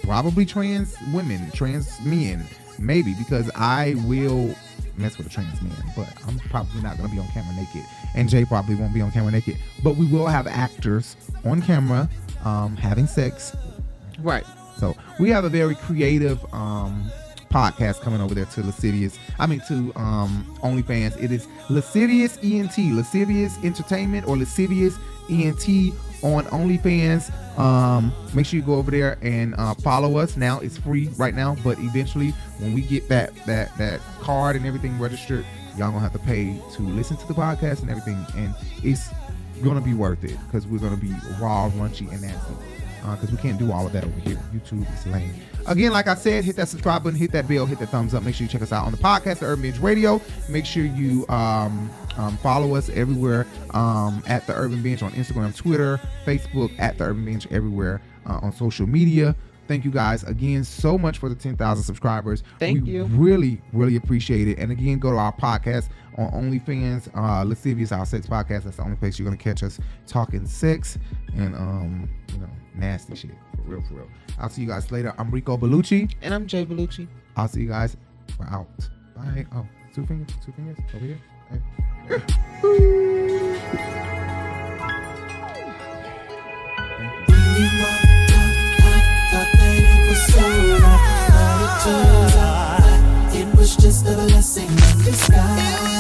probably trans women, trans men, maybe, because I will mess with a trans man, but I'm probably not going to be on camera naked, and Jay probably won't be on camera naked, but we will have actors on camera having sex. Right. So we have a very creative podcast coming over there to Lascivious. I mean to OnlyFans. It is Lascivious ENT, Lascivious Entertainment, or Lascivious ENT on OnlyFans. Make sure you go over there and follow us. Now it's free right now, but eventually when we get that card and everything registered, y'all gonna have to pay to listen to the podcast and everything, and it's gonna be worth it because we're gonna be raw, raunchy, and nasty. Because we can't do all of that over here. YouTube is lame. Again, like I said, hit that subscribe button, hit that bell, hit that thumbs up. Make sure you check us out on the podcast, the Urban Binge Radio. Make sure you follow us everywhere at the Urban Binge on Instagram, Twitter, Facebook, at the Urban Binge everywhere on social media. Thank you guys again so much for the 10,000 subscribers. Thank you. Really, really appreciate it. And again, go to our podcast on OnlyFans, Lascivious, our sex podcast. That's the only place you're gonna catch us talking sex and nasty shit. For real. I'll see you guys later. I'm Rico Bellucci. And I'm Jay Bellucci. I'll see you guys. We're out. Bye. Oh, two fingers over here. Hey. It was just a blessing in disguise.